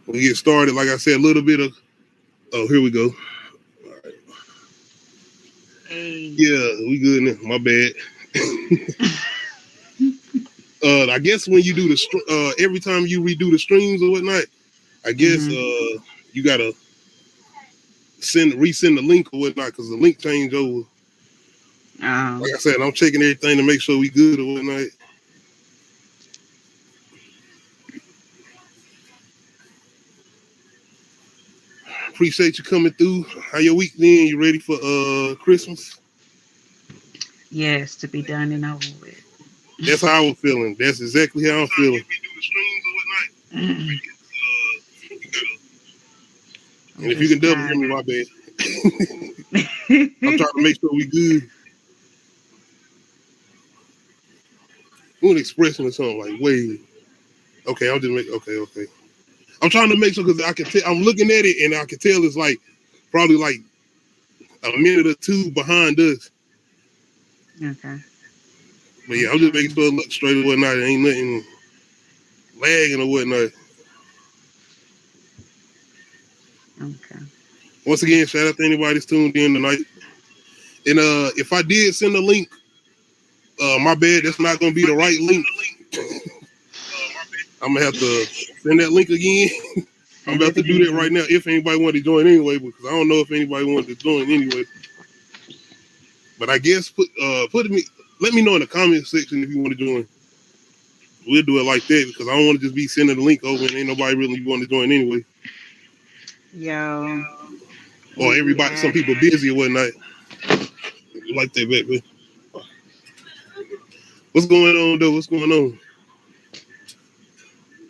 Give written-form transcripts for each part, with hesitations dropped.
We get started. Like I said, a little bit of. Oh, here we go. All right. Hey. Yeah, we good now. My bad. I guess when you do the every time you redo the streams or whatnot, I guess you gotta resend the link or whatnot because the link changed over. Like I said, I'm checking everything to make sure we good or whatnot. Appreciate you coming through. How your week been? You ready for Christmas? Yes, to be done and over with. That's how I was feeling. That's exactly how I'm feeling. Mm-mm. And if you can double hear me, my bad. I'm trying to make sure we good. Doing expression or something like, wait. Okay, I'll just make. Okay. I'm trying to make sure because I can tell. I'm looking at it and I can tell it's like probably like a minute or two behind us. Okay. But yeah, I'm just making sure it looks straight or whatnot. There ain't nothing lagging or whatnot. Okay. Once again, shout out to anybody that's tuned in tonight. And if I did send a link, my bad, that's not gonna be the right link. I'm gonna have to send that link again. I'm about to do that right now. If anybody wanted to join anyway, because I don't know if anybody wanted to join anyway. But I guess let me know in the comment section if you want to join. We'll do it like that because I don't want to just be sending the link over and ain't nobody really want to join anyway. Yo. Or everybody, some people busy or whatnot. Like that, baby. What's going on, though? What's going on?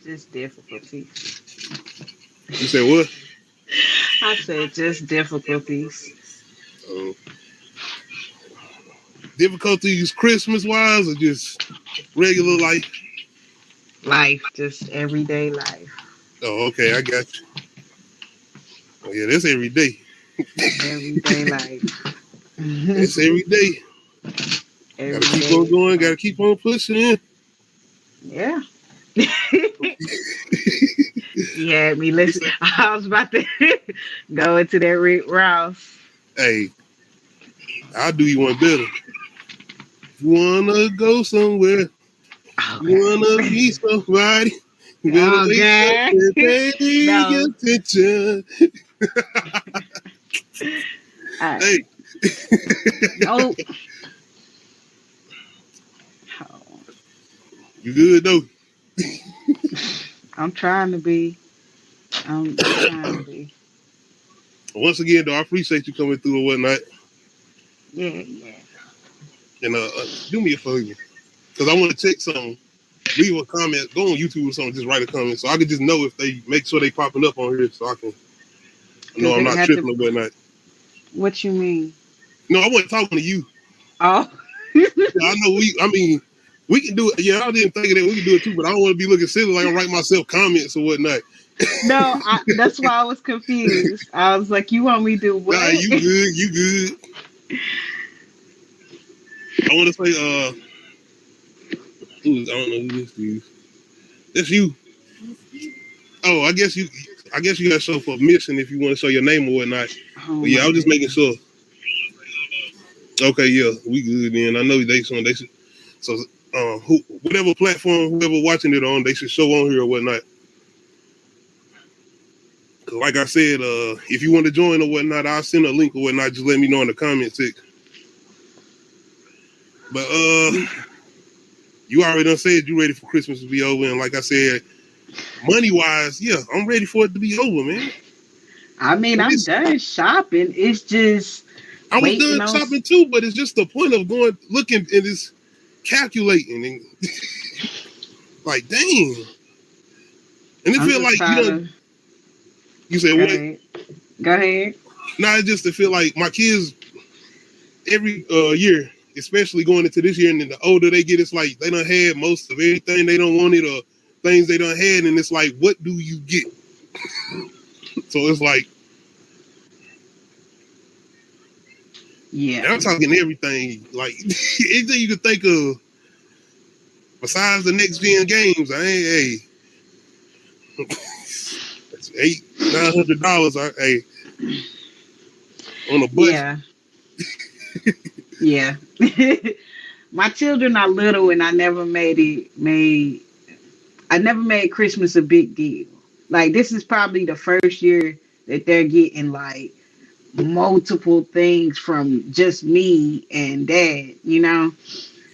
Just difficulties. You said what? I said just difficulties. Difficulties Christmas-wise or just regular life? Life, just everyday life. Oh, okay, I got you. Oh, yeah, that's every day. Everyday life. That's every day. Gotta keep on going, gotta keep on pushing. Yeah. You had me listen. I was about to go into that Rick Ross. Hey, I'll do you one better. You wanna go somewhere? Okay. You wanna be somebody? You Okay. pay attention. Right. Hey. Nope. You good though? I'm trying to be. I'm trying to be. Once again, though, I appreciate you coming through or whatnot. Yeah. And do me a favor, because I want to check something. Leave a comment. Go on YouTube or something. Just write a comment so I can just know if they make sure they popping up on here, so I can know I'm not tripping or whatnot. What you mean? No, I wasn't talking to you. Oh. I know we can do it. Yeah, I didn't think of that. We can do it too, but I don't want to be looking silly like I write myself comments or whatnot. No, that's why I was confused. I was like, you want me to do what? Nah, you good. I want to say, I don't know who this is. That's you. Oh, I guess you got to show for mission if you want to show your name or whatnot. Oh, But yeah, I was just making sure. Okay, yeah, we good then. I know they should. So, whatever platform, whoever watching it on, they should show on here or whatnot. Cause like I said, if you want to join or whatnot, I'll send a link or whatnot. Just let me know in the comment section. But you already done said you ready for Christmas to be over, and like I said, money wise, yeah, I'm ready for it to be over, man. I mean, I'm done shopping. It's just I was done shopping too, but it's just the point of going looking and just calculating and like, dang. And it feel like you said Go what? Ahead. Go ahead. Nah, it's just to feel like my kids every year, especially going into this year, and then the older they get, it's like they done had most of everything they don't want it or things they done had, and it's like, what do you get? So it's like, yeah, I'm talking everything, like anything you can think of besides the next gen games. $800-900. Hey, on a budget. Yeah. My children are little, and I never made Christmas a big deal. Like, this is probably the first year that they're getting like multiple things from just me and dad,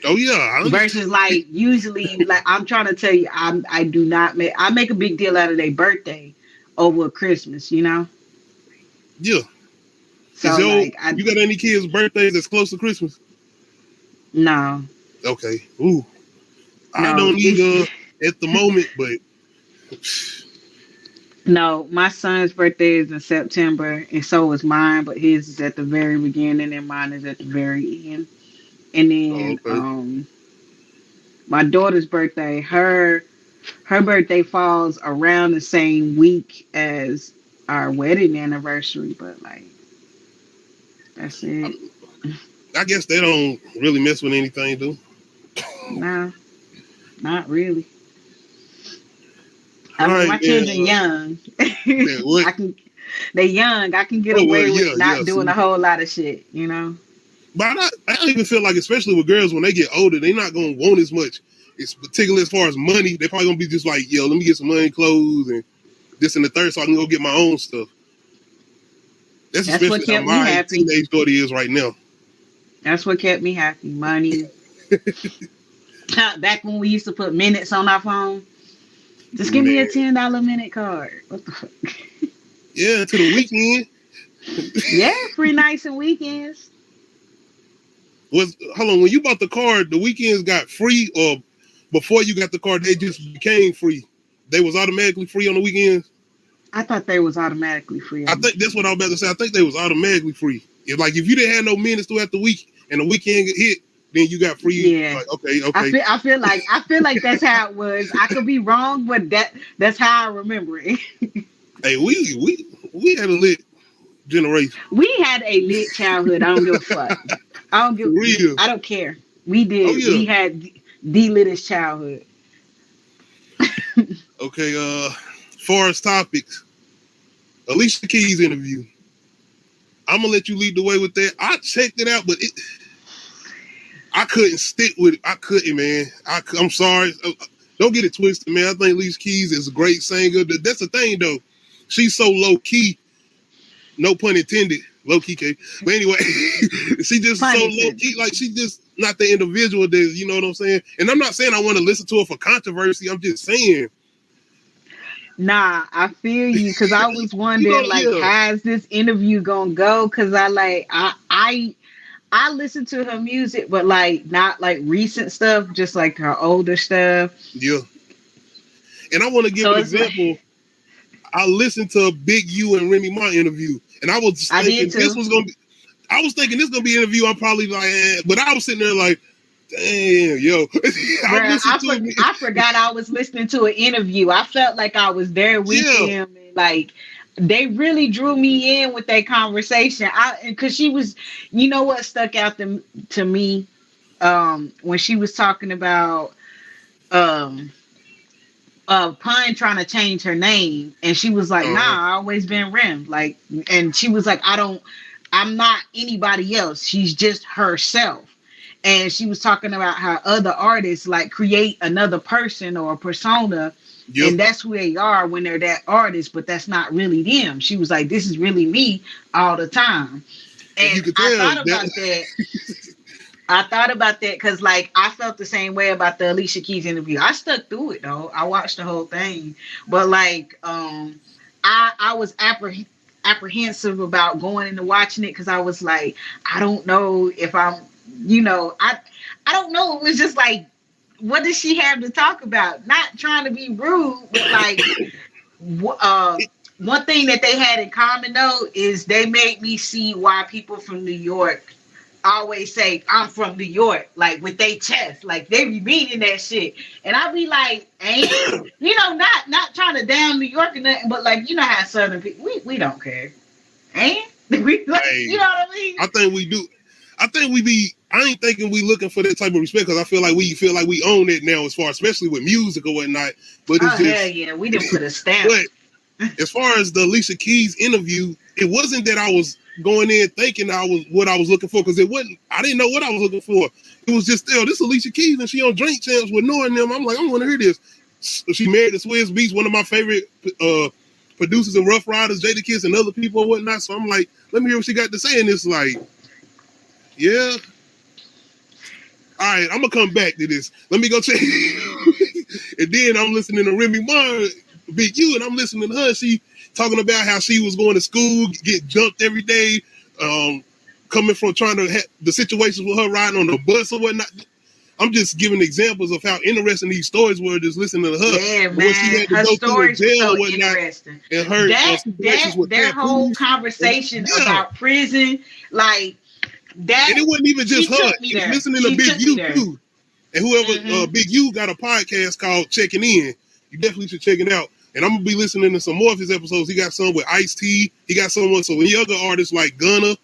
Oh yeah, I versus understand. like usually, like, I'm trying to tell you, I make a big deal out of their birthday over Christmas. Yeah. So like, You got any kids' birthdays that's close to Christmas? no, Okay. Ooh. I no, don't either at the moment, but no, my son's birthday is in September, and so is mine, but his is at the very beginning and mine is at the very end. And then okay. my daughter's birthday, her birthday falls around the same week as our wedding anniversary, but like, that's it. I guess they don't really mess with anything, do? Nah, not really. I All mean, right, my man. children young. Yeah, what? They young. I can get away with not doing a whole lot of shit, But I don't even feel like, especially with girls, when they get older, they're not going to want as much. It's particularly as far as money. They're probably going to be just like, yo, let me get some money, clothes, and this and the third, so I can go get my own stuff. That's what especially kept how me my happy. teenage daughter is right now. That's what kept me happy. Money. Back when we used to put minutes on our phone. Just give me a $10 minute card. What the fuck? Yeah, to the weekend. Yeah, free nights and weekends. Hold on, when you bought the card, the weekends got free, or before you got the card, they just became free? They was automatically free on the weekends? I thought they was automatically free. I think that's what I was about to say. I think they was automatically free. If you didn't have no minutes throughout the week and the weekend hit, then you got free. Yeah. Like, okay. I feel like that's how it was. I could be wrong, but that's how I remember it. Hey, we had a lit generation. We had a lit childhood. I don't give a fuck. I don't care. We did. Oh, yeah. We had the littest childhood. Okay, far as topics, Alicia Keys interview. I'm gonna let you lead the way with that. I checked it out, but I couldn't stick with it. I couldn't, man. I'm sorry. Don't get it twisted, man. I think Alicia Keys is a great singer. That's the thing, though. She's so low key. No pun intended. Low key, K. But anyway, she just so low key. Like, she just not the individual that, you know what I'm saying? And I'm not saying I want to listen to her for controversy. I'm just saying. Nah, I feel you, because I was wondering, how's this interview gonna go? Because I listen to her music, but like not like recent stuff, just like her older stuff. Yeah. And I want to give an example. I listened to Big U and Remy Ma interview, and I was thinking this was gonna be. I was thinking this gonna be an interview. I'm probably like, but I was sitting there like, damn, yo. I forgot I was listening to an interview. I felt like I was there with him, and like, they really drew me in with that conversation. Because she was, you know what stuck out to me, when she was talking about Pun trying to change her name, and she was like, nah, I always been Rem. Like, and she was like, I'm not anybody else. She's just herself. And she was talking about how other artists like create another person or a persona, and that's who they are when they're that artist, but that's not really them. She was like, this is really me all the time. And I thought about that because, like, I felt the same way about the Alicia Keys interview. I stuck through it, though. I watched the whole thing. But, like, I was apprehensive about going into watching it because I was like, I don't know if I'm, I don't know. It was just like, what does she have to talk about? Not trying to be rude, but, like, one thing that they had in common, though, is they made me see why people from New York always say I'm from New York, like with their chest, like they be meaning that shit, and I be like, ain't not trying to down New York or nothing, but like, how Southern people we don't care, ain't we? Like, you know what I mean? I think we do. I think we be. I ain't thinking we looking for that type of respect because I feel like we own it now, as far, especially with music or whatnot. But it's hell yeah, we didn't put a stamp. as far as the Alicia Keys interview, it wasn't that I was going in thinking what I was looking for, because it wasn't. I didn't know what I was looking for. It was just, this Alicia Keys, and she on Drink Champs with knowing them. I'm like, I want to hear this. She married to Swizz Beatz, one of my favorite producers and Rough Riders, Jadakiss, and other people and whatnot. So I'm like, let me hear what she got to say. And it's like, yeah. All right, I'm gonna come back to this. Let me go check. And then I'm listening to Remy Ma, Big U, and I'm listening to her. She talking about how she was going to school, get jumped every day, coming from trying to have the situations with her riding on the bus or whatnot. I'm just giving examples of how interesting these stories were, just listening to her. Yeah, man. She had to her go stories were so whatnot, interesting. and her their whole conversation about prison, like that. And it wasn't even just her. It was listening to Big U too. And whoever Big U got a podcast called Checking In. You definitely should check it out. And I'm gonna be listening to some more of his episodes. He got some with Ice-T. He got some with some younger artists like Gunna.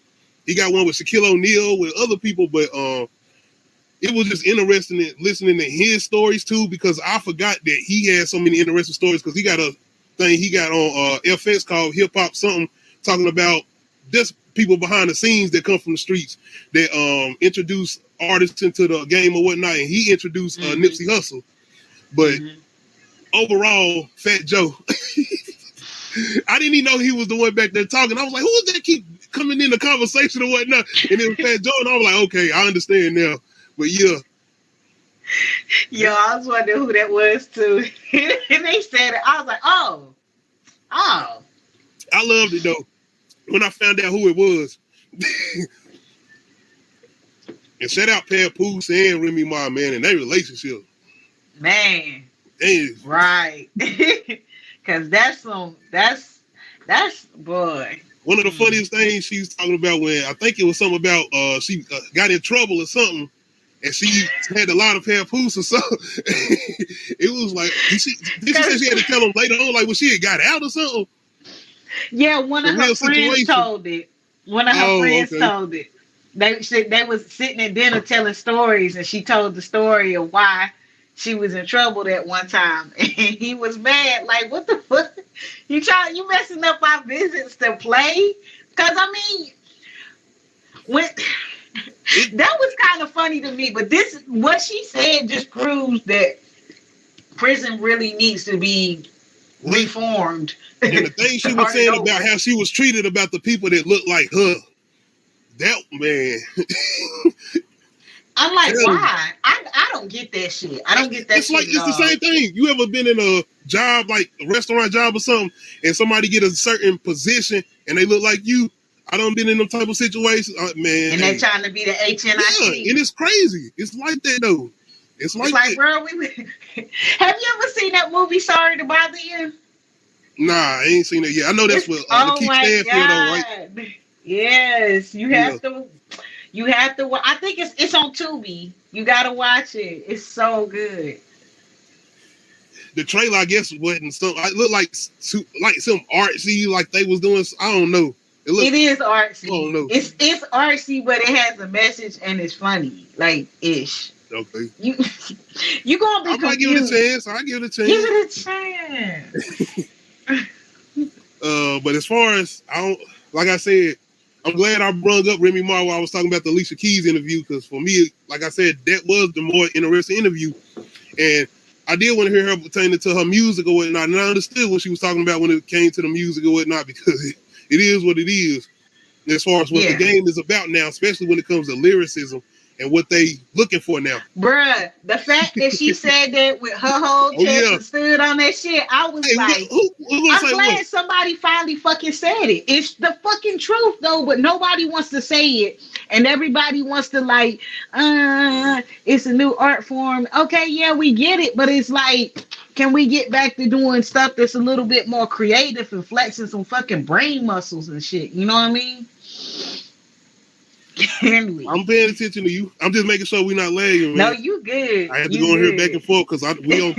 He got one with Shaquille O'Neal, with other people. But it was just interesting listening to his stories too, because I forgot that he had so many interesting stories, because he got a thing he got on FX called Hip Hop Something, talking about just people behind the scenes that come from the streets that introduce artists into the game or whatnot. And he introduced Nipsey Hussle. But overall, Fat Joe, I didn't even know he was the one back there talking. I was like, who is that keep coming in the conversation or whatnot? And it was Fat Joe, and I was like, okay, I understand now. But yeah. Yo, I was wondering who that was too. And they said it. I was like, oh. I loved it though, when I found out who it was. And shout out Papoose and Remy Ma, man, and their relationship. Man. Damn. Right. Cause that's boy. One of the funniest things she was talking about, when I think it was something about she got in trouble or something, and she had a lot of Papoose or something. It was like, did she say she had to tell him later on, like when she had got out or something? Yeah, one of her friends told it. One of her friends told it. They was sitting at dinner telling stories, and she told the story of why she was in trouble that one time, and he was mad. Like, what the fuck? You messing up our visits to play? Because I mean, that was kind of funny to me. But what she said just proves that prison really needs to be reformed. And the thing she was saying about how she was treated about the people that looked like her, that man. I'm like, why? I don't get that shit. I don't get that shit. It's the same thing. You ever been in a job, like a restaurant job or something, and somebody get a certain position and they look like you? I done been in them type of situations, man. And they trying to be the HNIC. Yeah, and it's crazy. It's like that though. It's like that. Bro, have you ever seen that movie Sorry to Bother You? Nah, I ain't seen it yet. I know that's what Lakeith Stanfield though, right? Yes, you have to. You have to. I think it's on Tubi. You gotta watch it. It's so good. The trailer, I guess, wasn't so. It looked like some artsy, like they was doing. I don't know. It is artsy. I don't know. It's artsy, but it has a message and it's funny, like ish. Okay. You gonna be confused. I might give it a chance. I give it a chance. Give it a chance. But as far as like I said, I'm glad I brought up Remy Ma while I was talking about the Alicia Keys interview, because for me, like I said, that was the more interesting interview. And I did want to hear her pertaining to her music or whatnot, and I understood what she was talking about when it came to the music or whatnot, because it is what it is as far as what the game is about now, especially when it comes to lyricism and what they looking for now. Bruh, the fact that she said that with her whole chest and stood on that shit, I was like, I'm glad somebody finally fucking said it. It's the fucking truth though, but nobody wants to say it. And everybody wants to like, it's a new art form. Okay, yeah, we get it, but it's like, can we get back to doing stuff that's a little bit more creative and flexing some fucking brain muscles and shit? You know what I mean? I'm paying attention to you. I'm just making sure we're not lagging, man. No, you good. I had to go in here back and forth because we on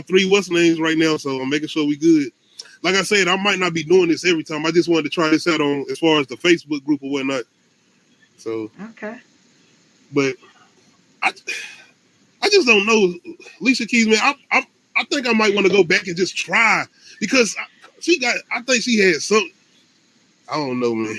three what's names right now, so I'm making sure we good. Like I said, I might not be doing this every time. I just wanted to try this out on as far as the Facebook group or whatnot. So okay, but I just don't know. Alicia Keys, man. I think I might want to go back and just try because I think she had some. I don't know, man.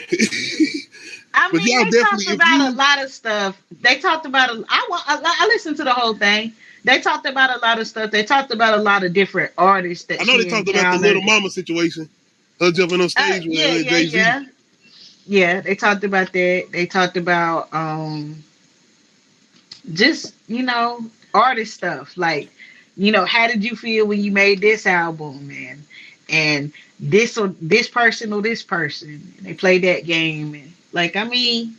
I But mean, y'all they definitely, talked about a lot of stuff. They talked about I listened to the whole thing. They talked about a lot of stuff. They talked about a lot of different artists that I know they she talked about the encountered. little mama situation, her jumping on stage with her and Jay-Z. Yeah. They talked about that. They talked about just artist stuff like how did you feel when you made this album and this person or this person. And they played that game and like I mean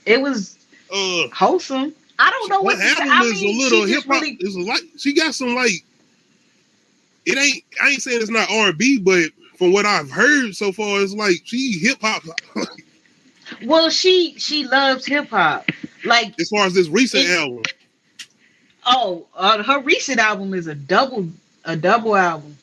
it was wholesome. I don't know What what to say. album I is a mean, little she hip just hop? really. Is like she got some like it ain't. I ain't saying it's not R&B, but from what I've heard so far, it's like she hip hop. Well, she loves hip hop. Like As far as this recent album, her recent album is a double album.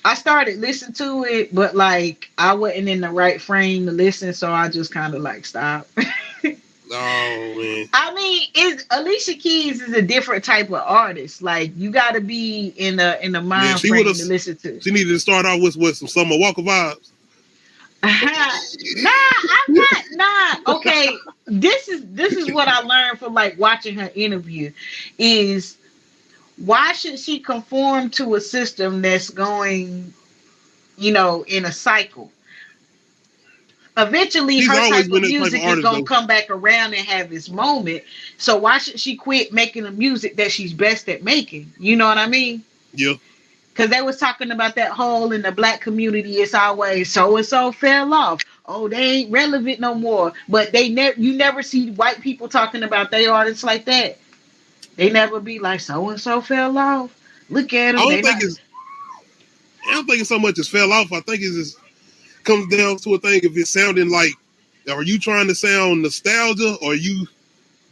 I started listening to it, but like I wasn't in the right frame to listen, so I just kind of like stopped. oh man, I mean, Alicia Keys is a different type of artist. Like you got to be in the mind she would frame have. to listen to. She needed to start off with some Summer Walker vibes. Nah, I'm not. Nah, okay. This is what I learned from like watching her interview. Is why should she conform to a system that's going, in a cycle? Eventually, She's her always type been of that type music of is artist, gonna though. come back around and have its moment. So why should she quit making the music that she's best at making? You know what I mean? Yeah. Because they was talking about that whole in the black community. It's always so and so fell off. Oh, they ain't relevant no more. But you never see white people talking about their artists like that. They never be like so and so fell off. Look at them. I don't think it's so much as fell off. I think it just comes down to a thing if it's sounding like, are you trying to sound nostalgia or are you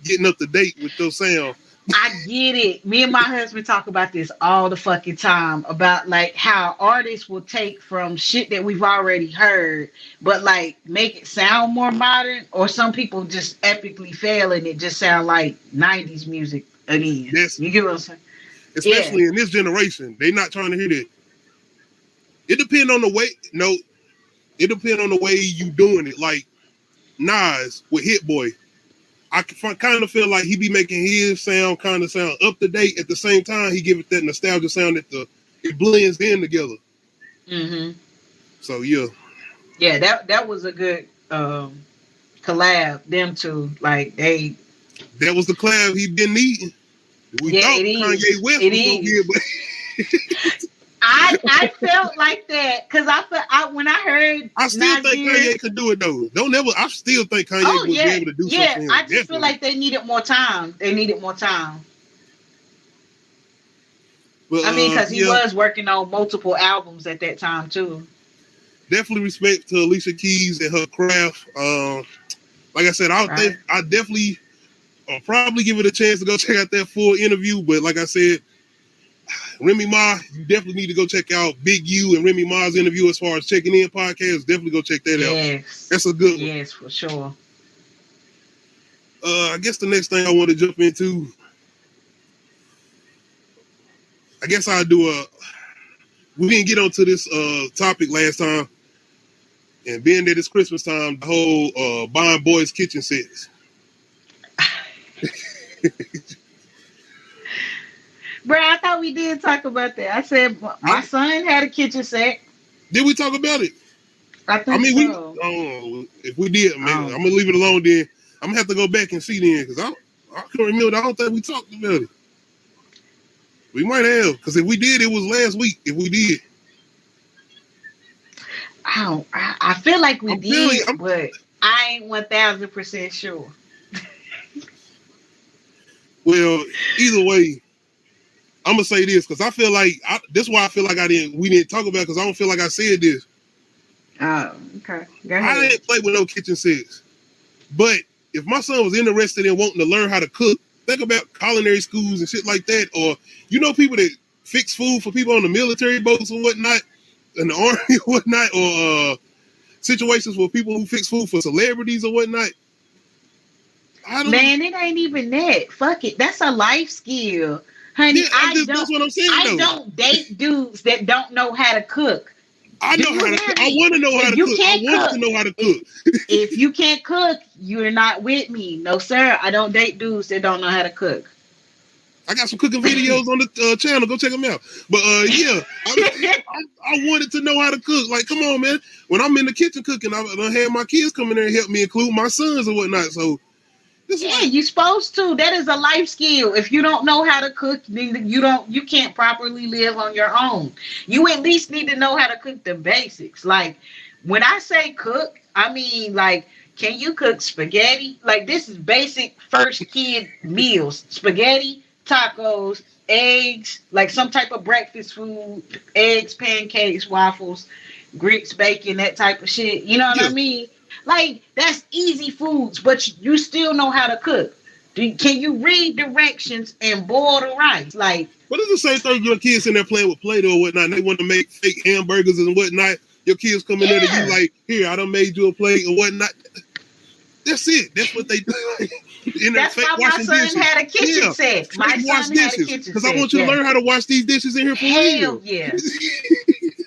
getting up to date with your sound? I get it. Me and my husband talk about this all the fucking time about like how artists will take from shit that we've already heard, but like make it sound more modern, or some people just epically fail and it just sound like 90s music again. Yes. You get what I'm saying? Especially in this generation. They not trying to hear that. It depends on the way. No, it depends on the way you doing it. Like Nas with Hit Boy. I kind of feel like he be making his sound kind of sound up to date. At the same time, he give it that nostalgia sound that it blends in together. Mm-hmm. So yeah. Yeah, that was a good collab. Them two, like they. That was the collab he been needing. We thought Kanye West was gonna get, but I felt like that because when I heard I still think Kanye could do it though. I still think Kanye would be able to do something. I just feel like they needed more time. But, I mean, because he was working on multiple albums at that time too. Definitely respect to Alicia Keys and her craft. Like I said, I definitely probably give it a chance to go check out that full interview. But like I said, Remy Ma, you definitely need to go check out Big U and Remy Ma's interview as far as checking in podcast. Definitely go check that out. That's a good one. Yes, for sure. I guess the next thing I want to jump into, I guess I'll do we didn't get onto this topic last time. And being that it's Christmas time, the whole buying boys kitchen sets. Bro, I thought we did talk about that. I said my son had a kitchen set. Did we talk about it? I think so. If we did, man, I'm gonna leave it alone. Then I'm gonna have to go back and see then because I can't remember. I don't think we talked about it. We might have because if we did, it was last week. If we did, I feel like we did, but I ain't 1,000% sure. Well, either way, I'm gonna say this because I feel like this is why I feel like we didn't talk about because I don't feel like I said this. Oh, okay. Go ahead. I didn't play with no kitchen sets, but if my son was interested in wanting to learn how to cook, think about culinary schools and shit like that, or people that fix food for people on the military boats or whatnot, in the army or whatnot, or situations where people who fix food for celebrities or whatnot. Man, it ain't even that. Fuck it. That's a life skill. Honey, Yeah, that's what I'm saying. I don't date dudes that don't know how to cook. I know how to cook. I want to know how to cook. I want to know how to cook. If you can't cook, you're not with me. No, sir. I don't date dudes that don't know how to cook. I got some cooking videos on the channel. Go check them out. But yeah, I wanted to know how to cook. Like, come on, man. When I'm in the kitchen cooking, I had my kids come in there and help me, include my sons and whatnot. So, you're supposed to. That is a life skill. If you don't know how to cook, then you can't properly live on your own. You at least need to know how to cook the basics. Like, when I say cook, I mean like, can you cook spaghetti? Like, this is basic first kid meals. Spaghetti, tacos, eggs, like some type of breakfast food, eggs, pancakes, waffles, grits, bacon, that type of shit. You know what I mean? Like, that's easy foods, but you still know how to cook. Can you read directions and boil the rice? Like, but it's the same thing. Your kids in there playing with Play-Doh or whatnot, and they want to make fake hamburgers and whatnot. Your kids come in there to you like, here, I done made you a plate or whatnot. That's it. That's what they do. That's why my son dishes. had a kitchen set. My son had a kitchen set. Because I want you to learn how to wash these dishes in here for Hell yeah.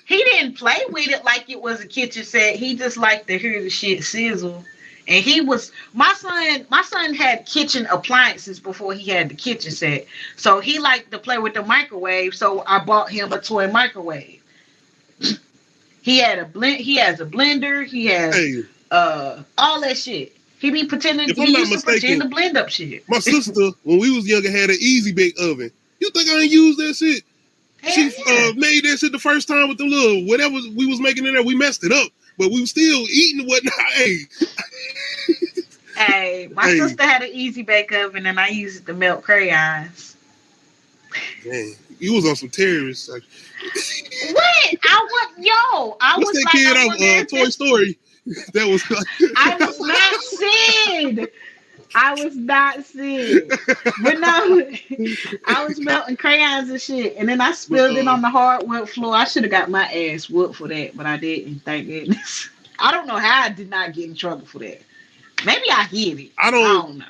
He didn't play with it like it was a kitchen set. He just liked to hear the shit sizzle. And my son had kitchen appliances before he had the kitchen set. So he liked to play with the microwave. So I bought him a toy microwave. He has a blender. He has all that shit. He be pretending to blend up shit. My sister, when we was younger, had an easy bake oven. You think I ain't use that shit? She made that shit the first time with the little whatever we was making in there. We messed it up, but we was still eating and whatnot. Hey, my sister had an easy bake oven, and I used it to melt crayons. Man, you was on some terrorists. What? I was that kid off Toy Story? That was like I was not Sid. But no, I was melting crayons and shit. And then I spilled it on the hardwood floor. I should have got my ass whooped for that, but I didn't, thank goodness. I don't know how I did not get in trouble for that. Maybe I hid it. I don't know.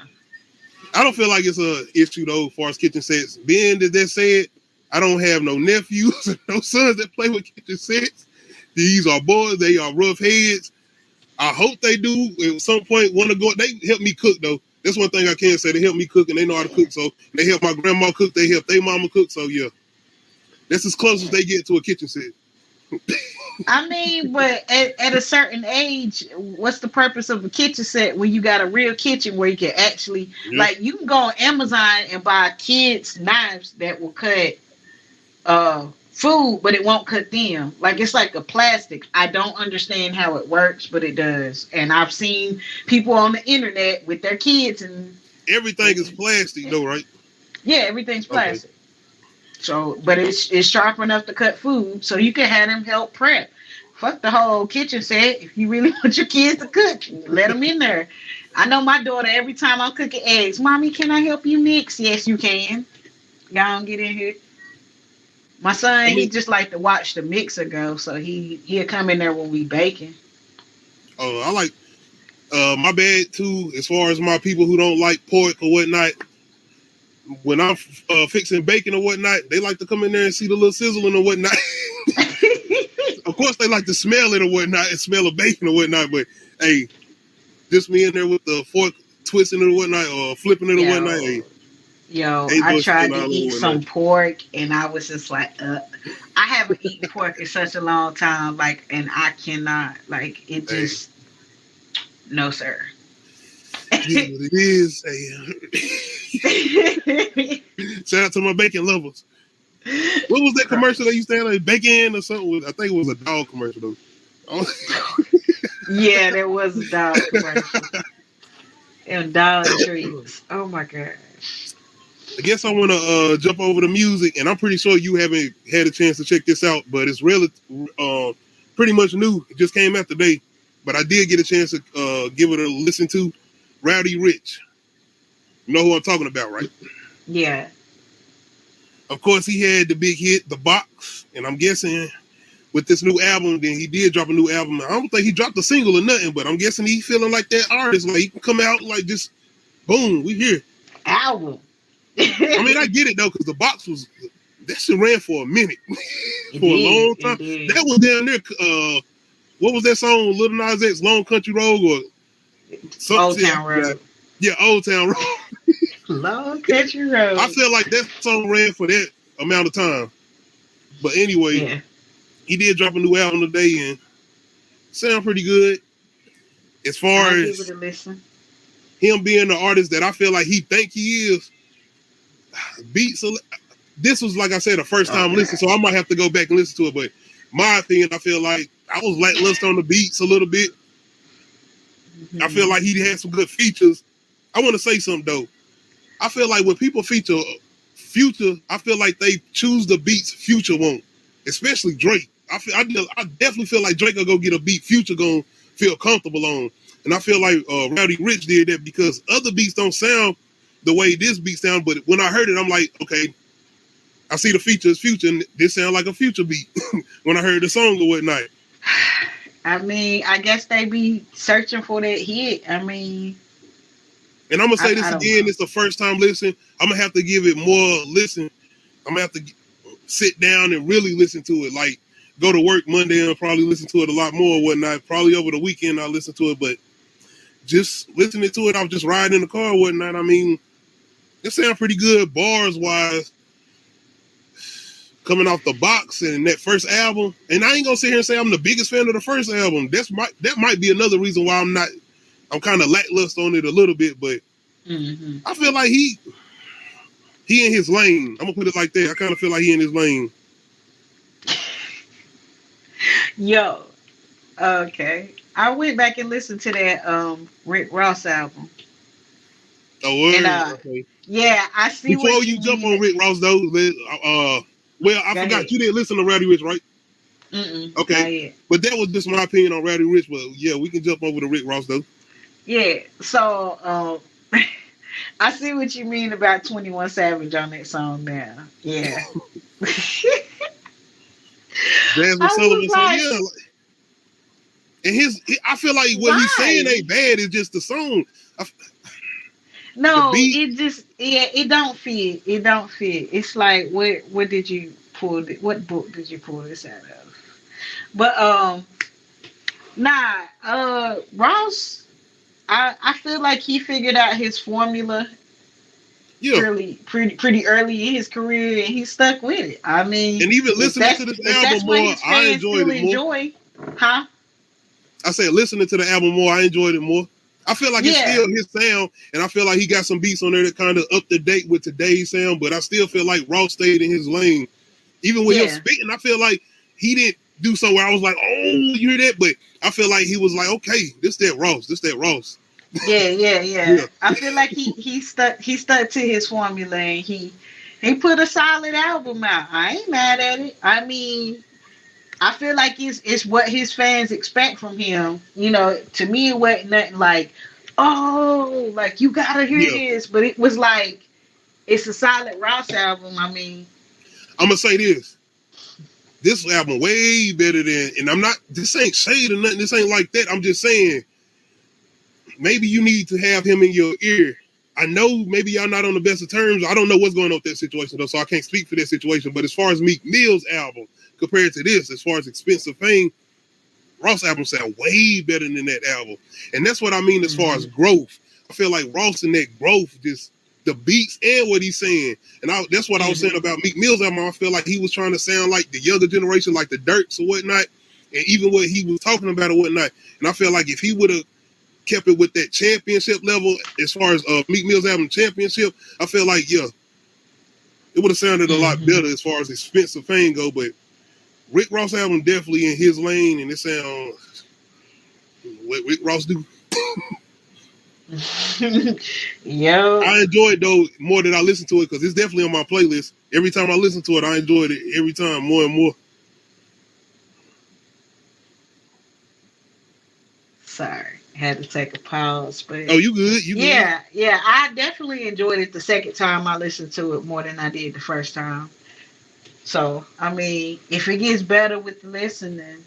I don't feel like it's an issue though, as far as kitchen sets. Being that said, I don't have no nephews or no sons that play with kitchen sets. These are boys, they are rough heads. I hope they do at some point want to go. They help me cook though. That's one thing I can say. They help me cook and they know how to cook. So they help my grandma cook. They help their mama cook. So yeah, that's as close as they get to a kitchen set. I mean, but at a certain age, what's the purpose of a kitchen set when you got a real kitchen where you can actually, like, you can go on Amazon and buy kids' knives that will cut food, but it won't cut them. Like, it's like a plastic. I don't understand how it works, but it does. And I've seen people on the internet with their kids, and everything is plastic though, right? Yeah, everything's plastic. Okay. So, but it's sharp enough to cut food, so you can have them help prep. Fuck the whole kitchen set. If you really want your kids to cook, let them in there. I know my daughter, every time I'm cooking eggs, Mommy, can I help you mix? Yes, you can. Y'all get in here. My son, he just like to watch the mixer go, so he'll come in there when we baking. Oh, I like my bad too. As far as my people who don't like pork or whatnot, when I'm fixing bacon or whatnot, they like to come in there and see the little sizzling or whatnot. Of course, they like to smell it or whatnot and smell the bacon or whatnot. But hey, just me in there with the fork twisting it or whatnot or flipping it or whatnot. Hey. Yo, I tried to eat some pork and I was just like, I haven't eaten pork in such a long time, like, and I cannot, like, it just, no, sir. Yeah, what it is. Shout out to my bacon lovers. What was that commercial they used to have, like bacon or something? I think it was a dog commercial though. Yeah, there was a dog commercial. And dog treats. Oh my god. I guess I want to jump over to music, and I'm pretty sure you haven't had a chance to check this out, but it's really pretty much new. It just came out today, but I did get a chance to give it a listen to. Roddy Ricch. You know who I'm talking about, right? Yeah. Of course, he had the big hit, The Box, and I'm guessing with this new album, then he did drop a new album. I don't think he dropped a single or nothing, but I'm guessing he feeling like that artist, like he can come out like just, boom, we here. Album. I mean, I get it though, because the box was that shit ran for a minute, It for a did, long it time. did. That was down there. What was that song? Lil Nas X, Long Country Road, or something? Old Town Road. Yeah, Old Town Road. Long Country Road. I feel like that song ran for that amount of time. But anyway, Yeah. he did drop a new album today and sound pretty good. As far I'll give as it a listen. him being the artist that I feel like he think he is, beats. This was, like I said, the first time listen, so I might have to go back and listen to it. But my opinion, I feel like I was lackluster on the beats a little bit. Mm-hmm. I feel like he had some good features. I want to say something though. I feel like when people feature Future, I feel like they choose the beats Future won't, especially Drake. I definitely feel like Drake will go get a beat Future gonna feel comfortable on, and I feel like Roddy Rich did that because other beats don't sound the way this beat sound. But when I heard it, I'm like, okay, I see the feature is Future, and this sound like a Future beat when I heard the song or whatnot. I mean, I guess they be searching for that hit. I mean, and I'm gonna say this again. Know. It's the first time listen. I'm gonna have to give it more listen. I'm gonna have to sit down and really listen to it. Like go to work Monday and probably listen to it a lot more or whatnot. Probably over the weekend I'll listen to it, but just listening to it, I was just riding in the car or whatnot. I mean, it sounds pretty good bars wise. Coming off the box and that first album, and I ain't gonna sit here and say I'm the biggest fan of the first album. That might be another reason why I'm kind of lackluster on it a little bit, but I feel like he in his lane. I'm gonna put it like that. I kind of feel like he in his lane. Yo, okay. I went back and listened to that Rick Ross album. Oh, and, okay. Yeah, I see. Before you jump on Rick Ross though, well, I forgot ahead. You didn't listen to Roddy Rich, right? Okay, but that was just my opinion on Roddy Rich. But yeah, we can jump over to Rick Ross though. Yeah, so I see what you mean about 21 Savage on that song now. Yeah. Jasmine Sullivan said, yeah. And I feel like what he's saying ain't bad. It's just the song. No, it just it don't fit. It don't fit. It's like what did you pull? What book did you pull this out of? But Ross, I feel like he figured out his formula. Yeah. Pretty early in his career, and he stuck with it. I mean, and even listening to this album more, I enjoyed it more. Huh? I said listening to the album more, I enjoyed it more. I feel like it's still his sound, and I feel like he got some beats on there that kind of up to date with today's sound, but I still feel like Ross stayed in his lane. Even with him spitting, I feel like he didn't do something where I was like, oh, you hear that? But I feel like he was like, okay, this that Ross. Yeah. I feel like he stuck to his formula, and he put a solid album out. I ain't mad at it. I mean, I feel like it's what his fans expect from him. You know, to me it wasn't nothing like, oh, like you gotta hear this, but it was like it's a solid Ross album. I mean, I'm gonna say this album way better than, and this ain't shade or nothing. This ain't like that. I'm just saying, maybe you need to have him in your ear. I know maybe y'all not on the best of terms. I don't know what's going on with that situation though, so I can't speak for that situation. But as far as Meek Mill's album compared to this, as far as expensive fame, Ross album sound way better than that album. And that's what I mean as far as growth. I feel like Ross in that growth, just the beats and what he's saying. And that's what I was saying about Meek Mill's album. I feel like he was trying to sound like the younger generation, like the Dirks or whatnot, and even what he was talking about or whatnot. And I feel like if he would have kept it with that championship level, as far as Meek Mill's album Championship, I feel like, it would have sounded a lot better as far as expensive fame go. But Rick Ross album definitely in his lane, and it sounds what Rick Ross do. Yo, I enjoy it though more than I listen to it because it's definitely on my playlist. Every time I listen to it, I enjoyed it every time more and more. Sorry, had to take a pause, but you good? You good? Yeah. I definitely enjoyed it the second time I listened to it more than I did the first time. So, I mean, if it gets better with the listening,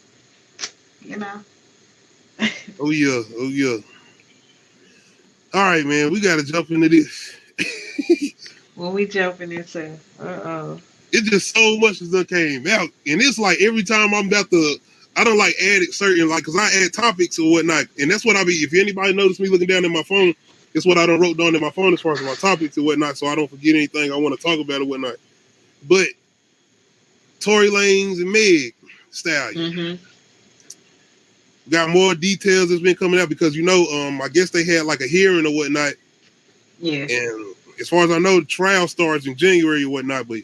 Oh yeah. All right, man, we got to jump into this. What we jumping into? It's just so much that came out, and it's like every time I'm about to, I don't like add it certain like because I add topics or whatnot, and that's what I be. If anybody notice me looking down at my phone, it's what I done wrote down in my phone as far as my topics or whatnot, so I don't forget anything I want to talk about or whatnot. But Tory Lanez and Meg Stallion got more details that's been coming out because I guess they had like a hearing or whatnot. Yeah. And as far as I know, the trial starts in January or whatnot, but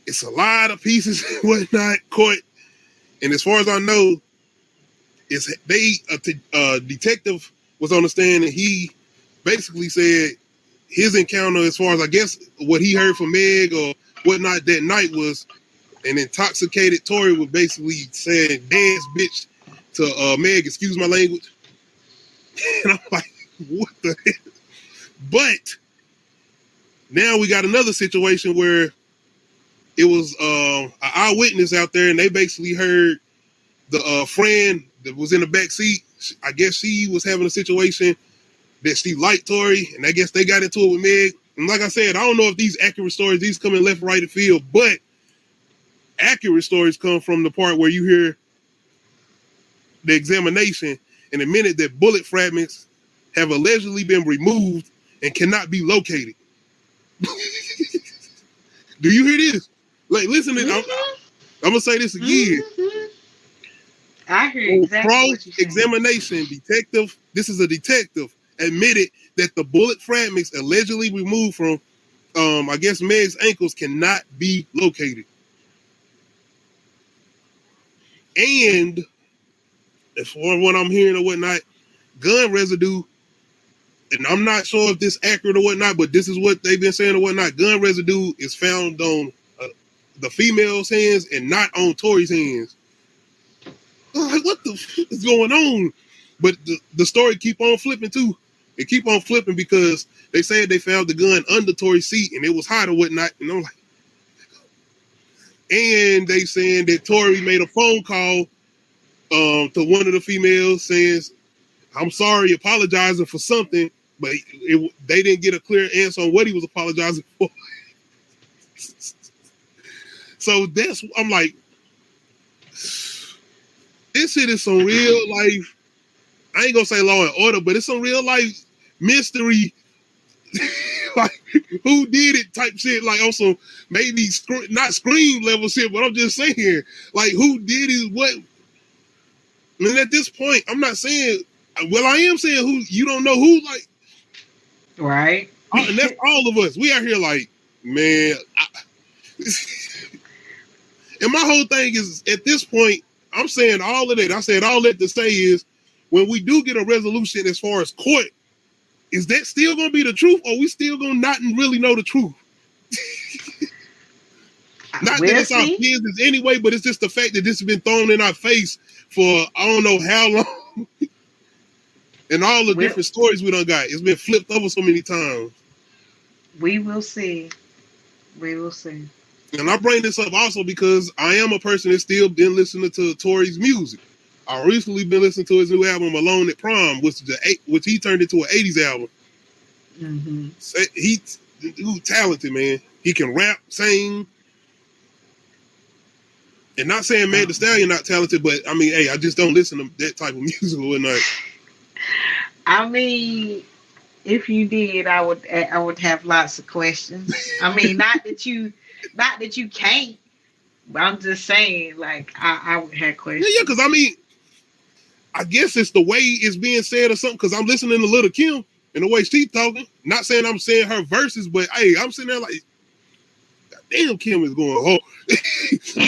it's a lot of pieces and whatnot caught. And as far as I know, a detective was on the stand and he basically said his encounter, as far as I guess what he heard from Meg or whatnot that night, was an intoxicated Tory was basically saying dance bitch to Meg, excuse my language. And I'm like, what the hell? But now we got another situation where it was an eyewitness out there, and they basically heard the friend that was in the back seat. I guess she was having a situation that she liked Tory, and I guess they got into it with Meg. And like I said, I don't know if these accurate stories, these come in left, right, and field, but accurate stories come from the part where you hear the examination and admitted that bullet fragments have allegedly been removed and cannot be located. Do you hear this? Like, listen, I'm gonna say this again. I hear exactly what you're saying. Examination detective. This is a detective admitted that the bullet fragments allegedly removed from, I guess Meg's ankles cannot be located. And as far as what I'm hearing or whatnot, gun residue. And I'm not sure if this is accurate or whatnot, but this is what they've been saying or whatnot. Gun residue is found on the female's hands and not on Tory's hands. I'm like, what the fuck is going on? But the story keep on flipping too. It keep on flipping because they said they found the gun under Tory's seat and it was hot or whatnot. And I'm like, and they saying that Tory made a phone call to one of the females saying, I'm sorry, apologizing for something, but they didn't get a clear answer on what he was apologizing for. So I'm like, this shit is some real life, I ain't gonna say law and order, but it's some real life mystery, like who did it type shit, like also maybe not Scream level shit, but I'm just saying, like who did it, what, and at this point, I'm not saying, well, I am saying who, you don't know who, like, right? And that's all of us. We out here like, man, and my whole thing is, at this point, I'm saying all of that. I said all that to say is, when we do get a resolution as far as court, is that still going to be the truth, or we still going to not really know the truth? Not that it's our business anyway, but it's just the fact that this has been thrown in our face for I don't know how long. And all the different stories we done got. It's been flipped over so many times. We will see. We will see. And I bring this up also because I am a person that's still been listening to Tory's music. I recently been listening to his new album, Alone at Prom, which he turned into an 80s album. Mm-hmm. He's talented, man. He can rap, sing. And not saying Meg Thee Stallion not talented, but I mean, hey, I just don't listen to that type of music or not. I mean, if you did, I would have lots of questions. I mean, not that you can't, but I'm just saying, like, I would have questions. Yeah, because I mean, I guess it's the way it's being said or something, because I'm listening to Lil' Kim and the way she's talking. Not saying I'm saying her verses, but hey, I'm sitting there like, damn, Kim is going home. The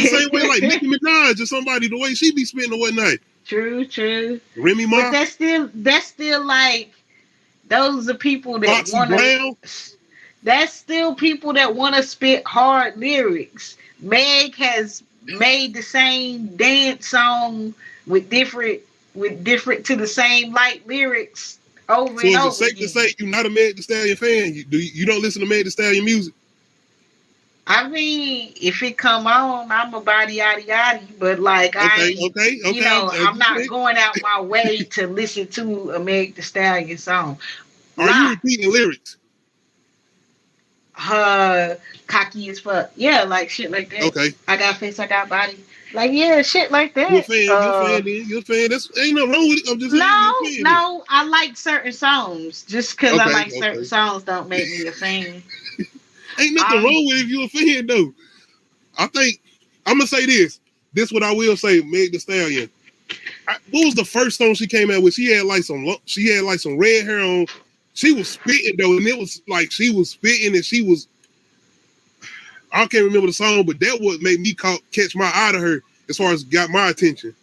same way like Nicki Minaj or somebody, the way she be spitting or whatnot. True. Remy Ma. But that's still like, those are people that want to. That's still people that want to spit hard lyrics. Meg has made the same dance song with different to the same light lyrics over and over. So is it safe to say you're not a Meg Thee Stallion fan? You don't listen to Meg Thee Stallion music? I mean, if it come on, I'm a body yaddy, but like okay. You know, I'm not going out my way to listen to a Meg Thee Stallion song. Are you repeating lyrics? Cocky as fuck. Yeah, like shit like that. Okay. I got face, I got body. Like yeah, shit like that. You're a fan. You're a fan. That's ain't no wrong with it. I'm just saying No, you're a fan. no, I like certain songs. Just because I Okay, like certain songs don't make me a fan. Ain't nothing wrong with it if you're a fan though. I think I'm gonna say this. This what I will say. Meg Thee Stallion. What was the first song she came out with? She had like some red hair on. She was spitting though, and it was like she was spitting, and she was. I can't remember the song, but that what made me catch my eye to her as far as got my attention.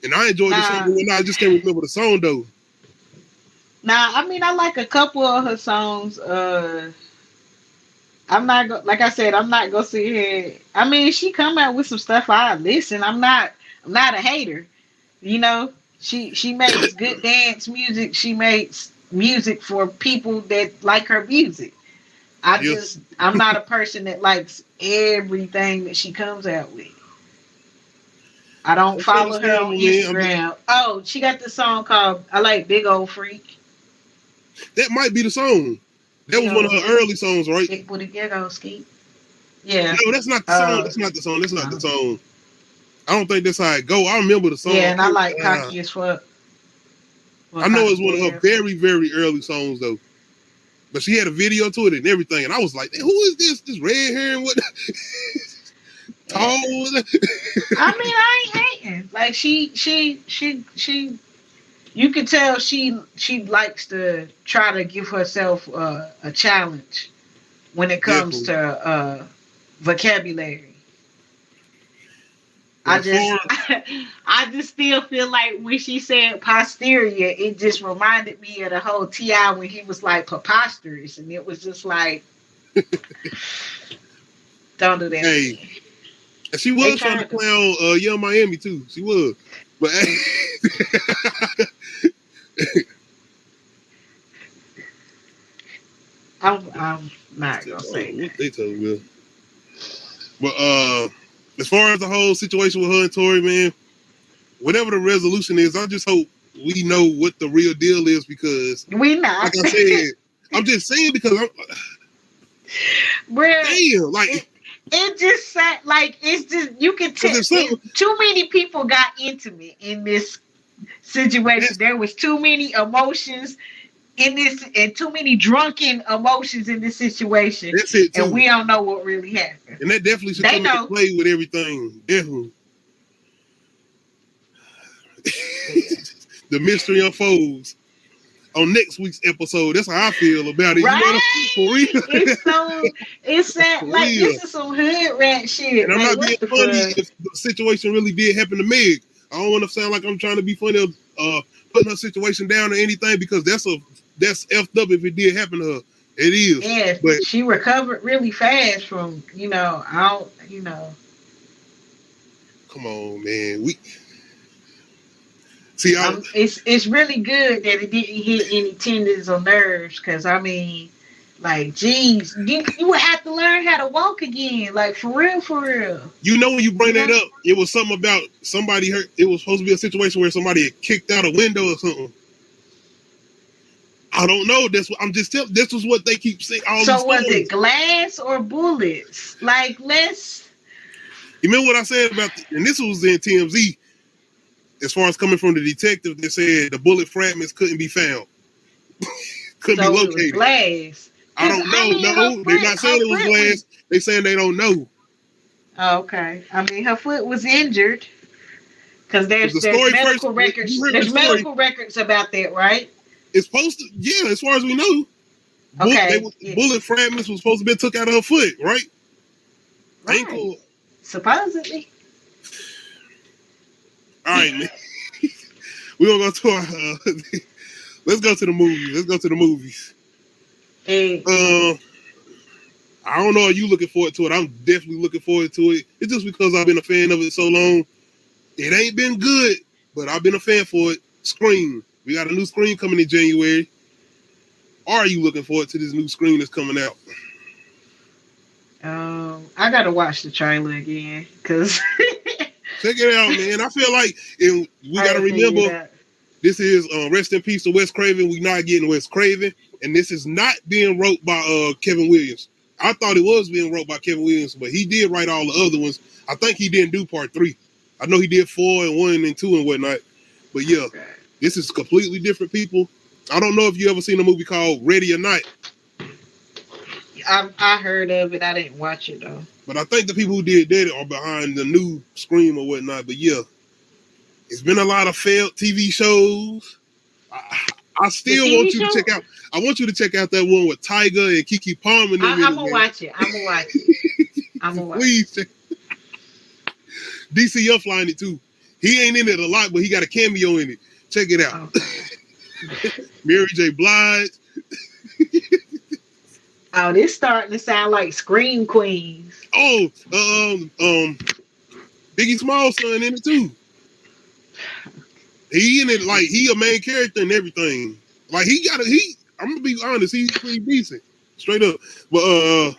And I enjoyed the song, but I just can't remember the song though. Nah, I mean I like a couple of her songs. I'm not like I said, I'm not gonna sit here. I mean, she come out with some stuff I listen. I'm not a hater. You know, she makes good dance music. She makes music for people that like her music. I'm not a person that likes everything that she comes out with. I don't follow her on Instagram. Oh, she got this song called I Like Big Old Freak. That might be the song. That was one of her early songs, right? Big Booty Big Old Ski. Yeah. No, that's not the song. That's not the song. That's not the song. I don't think that's how it go. I remember the song. Yeah, and I like Cocky as fuck. I know it's one of her very, very early songs though. But she had a video to it and everything, and I was like, "Who is this? This red hair and what?" Tall. I mean, I ain't hating. Like she. You can tell she likes to try to give herself a challenge when it comes to vocabulary. I just still feel like when she said posterior, it just reminded me of the whole T.I. when he was like preposterous, and it was just like, don't do that. Hey, and she was trying to clown Young Miami too. She was, but I'm not gonna say that. They told me. But as far as the whole situation with her and Tory, man, whatever the resolution is, I just hope we know what the real deal is because we not. Like I said, I'm just saying because I'm damn, like it just said like it's just you can tell too many people got intimate in this situation. There was too many emotions in this and too many drunken emotions in this situation. That's it too. And we don't know what really happened. And that definitely should come into play with everything. Definitely. The mystery unfolds on next week's episode. That's how I feel about it. Right? You know, for real. It's that like real. This is some hood rat shit. And I'm not being funny if the situation really did happen to Meg. I don't want to sound like I'm trying to be funny or putting her situation down or anything because that's effed up if it did happen to her. It is. Yeah, but she recovered really fast from, Come on, man. See, it's really good that it didn't hit any tendons or nerves because, I mean, like, geez, you would have to learn how to walk again. Like, for real, for real. You know when you bring that up, it was something about somebody hurt. It was supposed to be a situation where somebody had kicked out a window or something. I don't know. That's what I'm just telling. This was what they keep saying. So was it glass or bullets? Like, let's. You remember what I said about? And this was in TMZ. As far as coming from the detective, they said the bullet fragments couldn't be found. Couldn't be located. It was glass. I don't know. No, they're not saying it was glass. They saying they don't know. Oh, okay. I mean, her foot was injured because there's medical records. There's medical records about that, right? It's supposed to, yeah, as far as we know. Okay. Bullet fragments was supposed to be took out of her foot, right? Ankle. Supposedly. All right, man. We're going to go to let's go to the movies. Hey. I don't know, are you looking forward to it? I'm definitely looking forward to it. It's just because I've been a fan of it so long. It ain't been good, but I've been a fan for it. Scream. We got a new Scream coming in January. Are you looking forward to this new Scream that's coming out? I gotta watch the trailer again because check it out, man. I feel like we gotta remember this is rest in peace to Wes Craven. We not getting Wes Craven, and this is not being wrote by Kevin Williams. I thought it was being wrote by Kevin Williams, but he did write all the other ones. I think he didn't do part 3. I know he did 4 and 1 and 2 and whatnot. But yeah, this is completely different people. I don't know if you ever seen a movie called Ready or Not. I heard of it. I didn't watch it though. But I think the people who did that are behind the new Scream or whatnot. But yeah, it's been a lot of failed TV shows. I still want you to check out. I want you to check out that one with Tiger and Keke Palmer. I'm gonna watch it. I'm gonna watch it. I'm gonna watch Please check. DCF line it too. He ain't in it a lot, but he got a cameo in it. Check it out. Okay. Mary J. Blige. Oh, this starting to sound like Scream Queens. Oh, Biggie Small's son in it too. He in it like he a main character and everything. Like I'm gonna be honest, he's pretty decent, straight up. But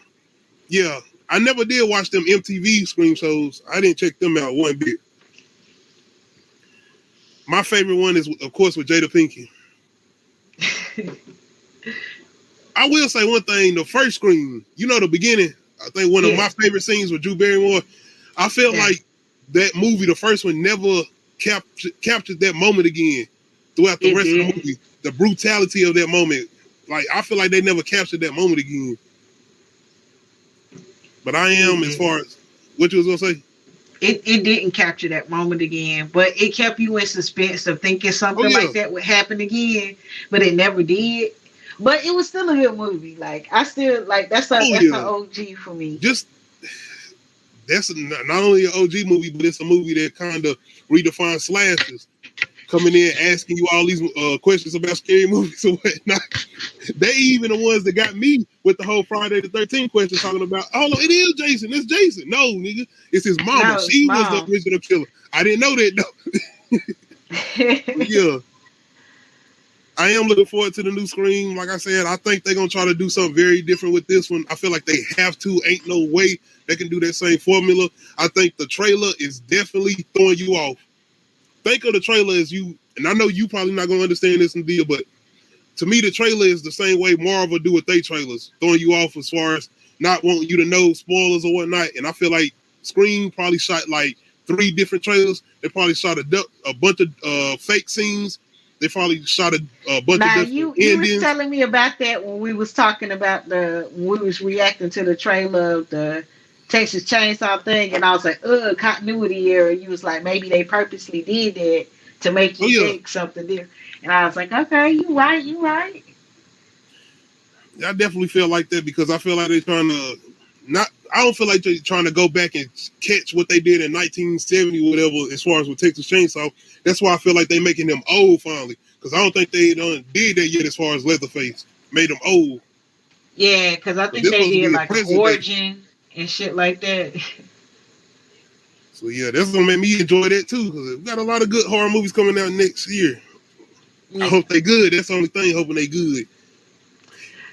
yeah, I never did watch them MTV Scream shows. I didn't check them out one bit. My favorite one is, of course, with Jada Pinkett. I will say one thing: the first Scream, the beginning. I think one of my favorite scenes with Drew Barrymore. I felt like that movie, the first one, never captured that moment again throughout the rest of the movie. The brutality of that moment, like I feel like they never captured that moment again. But I am as far as what you was gonna say. It didn't capture that moment again, but it kept you in suspense of thinking something like that would happen again, but it never did. But it was still a good movie. Like I still like that's an OG for me. That's not only an OG movie, but it's a movie that kind of redefines slashers. Coming in asking you all these questions about scary movies and whatnot. They even the ones that got me with the whole Friday the 13th question talking about, oh no, it is Jason. It's Jason. No, nigga, it's his mama. No, she was the original killer. I didn't know that though. Yeah. I am looking forward to the new Scream. Like I said, I think they're gonna try to do something very different with this one. I feel like they have to. Ain't no way they can do that same formula. I think the trailer is definitely throwing you off. Think of the trailer as you, and I know you probably not gonna understand this deal, but to me the trailer is the same way Marvel do with their trailers, throwing you off as far as not wanting you to know spoilers or whatnot. And I feel like Scream probably shot like 3 different trailers. They probably shot a bunch of fake scenes. They probably shot a bunch of different you endings. was telling me about that when we was talking about when we was reacting to the trailer of the Texas Chainsaw thing, and I was like, continuity error. You was like, maybe they purposely did that to make you think something different. And I was like, okay, you right. I definitely feel like that because I feel like they're trying to I don't feel like they're trying to go back and catch what they did in 1970 or whatever as far as with Texas Chainsaw. That's why I feel like they're making them old finally because I don't think they done did that yet as far as Leatherface. Made them old. Yeah, because I think they did like Origin and shit like that. So yeah, that's gonna make me enjoy that too because we got a lot of good horror movies coming out next year. I hope they good. That's the only thing. Hoping they good.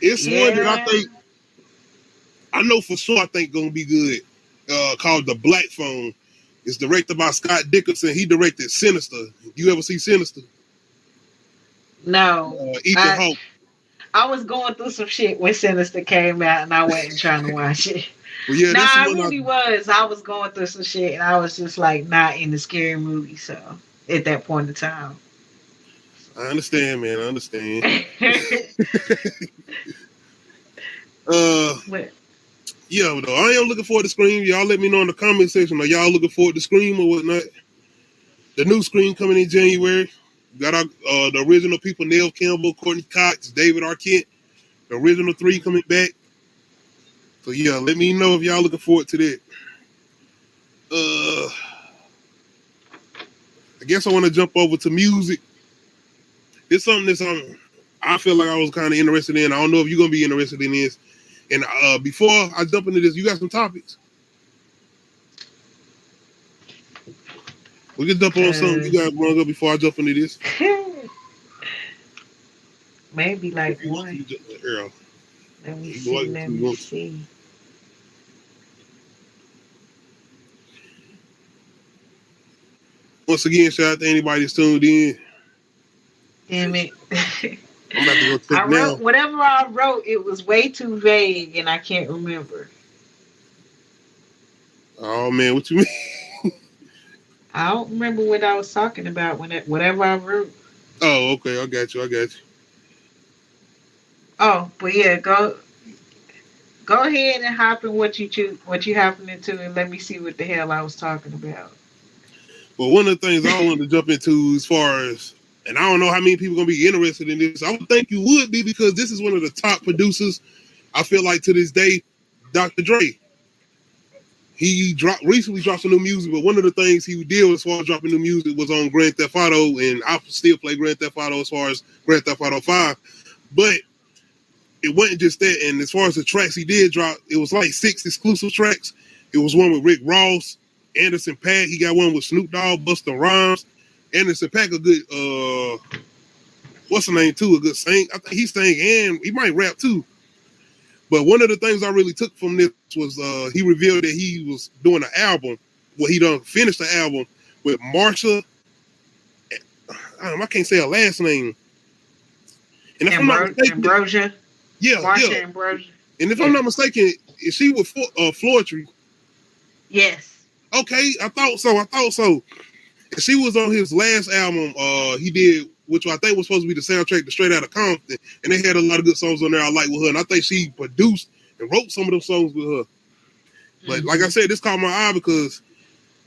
It's one that I know for sure. I think gonna be good. Called The Black Phone. It's directed by Scott Dickerson. He directed Sinister. You ever see Sinister? No. Ethan Hawke. I was going through some shit when Sinister came out, and I wasn't trying to watch it. Well, yeah, I really was. I was going through some shit, and I was just like not in the scary movie. So at that point in time, I understand, man. I understand. Yeah, though I am looking forward to Scream. Y'all let me know in the comment section. Are y'all looking forward to Scream or whatnot? The new Scream coming in January. We got our the original people: Neve Campbell, Courtney Cox, David Arquette. The original 3 coming back. So yeah, let me know if y'all looking forward to that. I guess I want to jump over to music. It's something that's I feel like I was kind of interested in. I don't know if you're gonna be interested in this. And before I jump into this, you got some topics. We can jump on something you got brought up before I jump into this. Maybe like one. Let me see. Once again, shout out to anybody that's tuned in. Damn it. I'm about to go I check now. wrote whatever I wrote. It was way too vague, and I can't remember. Oh man, what you mean? I don't remember what I was talking about whatever I wrote. Oh, okay, I got you. I got you. Oh, but yeah, go ahead and hop in what you happening to, and let me see what the hell I was talking about. But one of the things I wanted to jump into as far as, and I don't know how many people gonna be interested in this. I would think you would be because this is one of the top producers. I feel like to this day, Dr. Dre. He recently dropped some new music, but one of the things he did as far as dropping new music was on Grand Theft Auto, and I still play Grand Theft Auto as far as Grand Theft Auto 5. But it wasn't just that. And as far as the tracks he did drop, it was like 6 exclusive tracks. It was one with Rick Ross, Anderson .Paak. He got one with Snoop Dogg, Busta Rhymes. Anderson .Paak, a good what's the name too? A good sing. I think he sang and he might rap too. But one of the things I really took from this was he revealed that he was doing an album. Well, he done finished the album with Marsha. I can't say her last name. And if I'm not mistaken, Ambrosia. Yeah, Marsha yeah. Ambrosia. And if I'm not mistaken, is she with Floetry? Yes. Okay, I thought so. And she was on his last album. He did, which I think was supposed to be the soundtrack to Straight Outta Compton, and they had a lot of good songs on there I like with her. And I think she produced and wrote some of those songs with her. But like I said, this caught my eye because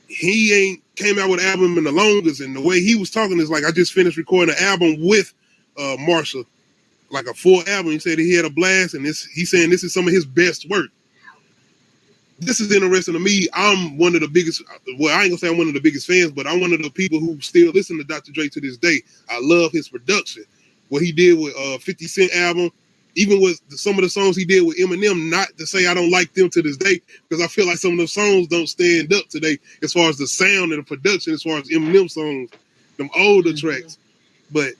he ain't came out with an album in the longest, and the way he was talking is like I just finished recording an album with Marsha. Like a full album. He said he had a blast, and he's saying this is some of his best work. This is interesting to me. I'm one of the biggest, well, I ain't gonna say I'm one of the biggest fans, but I'm one of the people who still listen to Dr. Dre to this day. I love his production. What he did with 50 Cent album, even with some of the songs he did with Eminem, not to say I don't like them to this day, because I feel like some of those songs don't stand up today as far as the sound and the production, as far as Eminem songs, them older tracks. But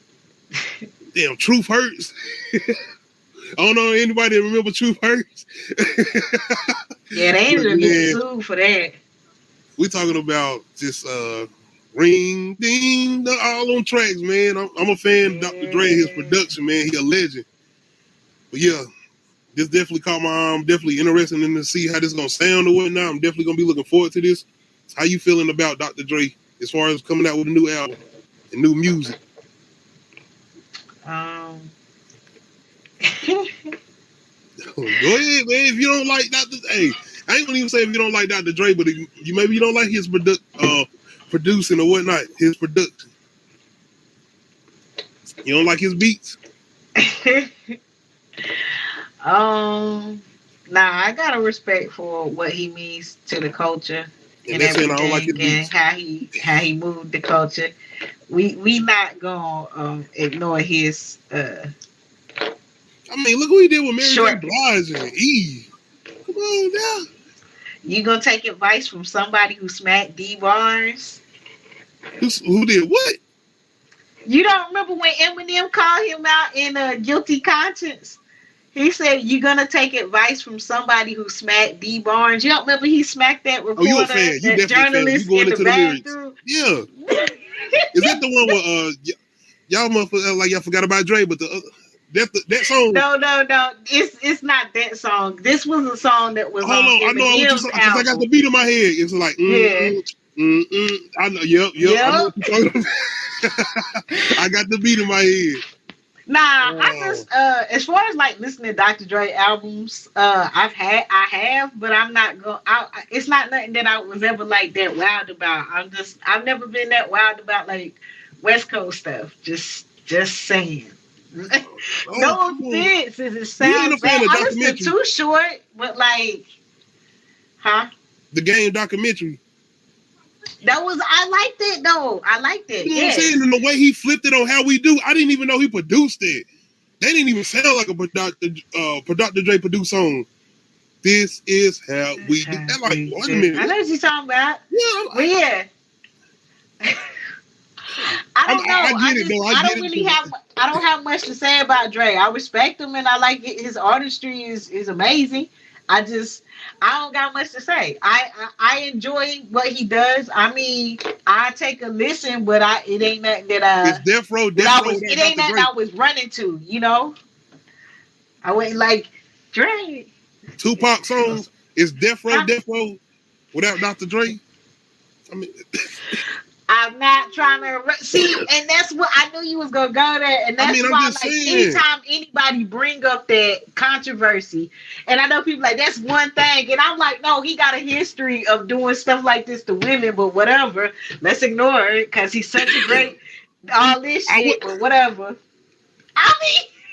damn, Truth Hurts. I don't know anybody that remember Truth Hurts. Yeah, they ended up getting sued for that. We talking about just ring, ding, all on tracks, man. I'm a fan of Dr. Dre, his production, man. He a legend. But yeah, this definitely caught my eye. I'm definitely interested in to see how this is gonna sound or whatnot. I'm definitely gonna be looking forward to this. How you feeling about Dr. Dre as far as coming out with a new album and new music? Go ahead, man. If you don't like Dr. Hey, I ain't gonna even say if you don't like Dr. Dre, but maybe you don't like his producing or whatnot, his production. You don't like his beats? Nah, I got a respect for what he means to the culture and everything, everything, I don't like his beats. and how he moved the culture. We not gonna ignore his I mean, look what he did with Mary J. Blige and Eve. Come on now. You gonna take advice from somebody who smacked D Barnes? Who did what? You don't remember when Eminem called him out in Guilty Conscience? He said, "You're gonna take advice from somebody who smacked D Barnes." You don't remember he smacked that reporter, you a fan. You that journalist in the bathroom? Yeah. Is that the one where y'all motherfuckers like y'all forgot about Dre, but that song? No. It's not that song. This was a song that was Hold on. I know what you're saying. I got the beat in my head. It's like I know. Yep. I know what you're talking about. I got the beat in my head. Nah, I just as far as like listening to Dr. Dre albums, I have, but I'm not going. It's not nothing that I was ever like that wild about. I've never been that wild about like West Coast stuff. Just saying. No offense, it sounds bad. I listened to Too Short, but like, The Game documentary. I liked it though. I liked it. You know what I'm saying? And the way he flipped it on How We Do, I didn't even know he produced it. They didn't even sound like a Dr. Dre produced song. This is how we do. They're like, wait a minute. I know what you're talking about. Yeah. I don't know. I don't have much to say about Dre. I respect him and I like it. His artistry is amazing. I don't got much to say. I enjoy what he does. I mean, I take a listen, but it ain't nothing It's Death Row. it ain't nothing I was running to, you know. I went like Dre. Tupac songs. It's Death Row without Dr. Dre. I mean, I'm not trying to see, and that's what I knew you was gonna go there, and that's why, like, anytime anybody bring up that controversy, and I know people like that's one thing, and I'm like, no, he got a history of doing stuff like this to women, but whatever, let's ignore it because he's such a great all this shit, but whatever. I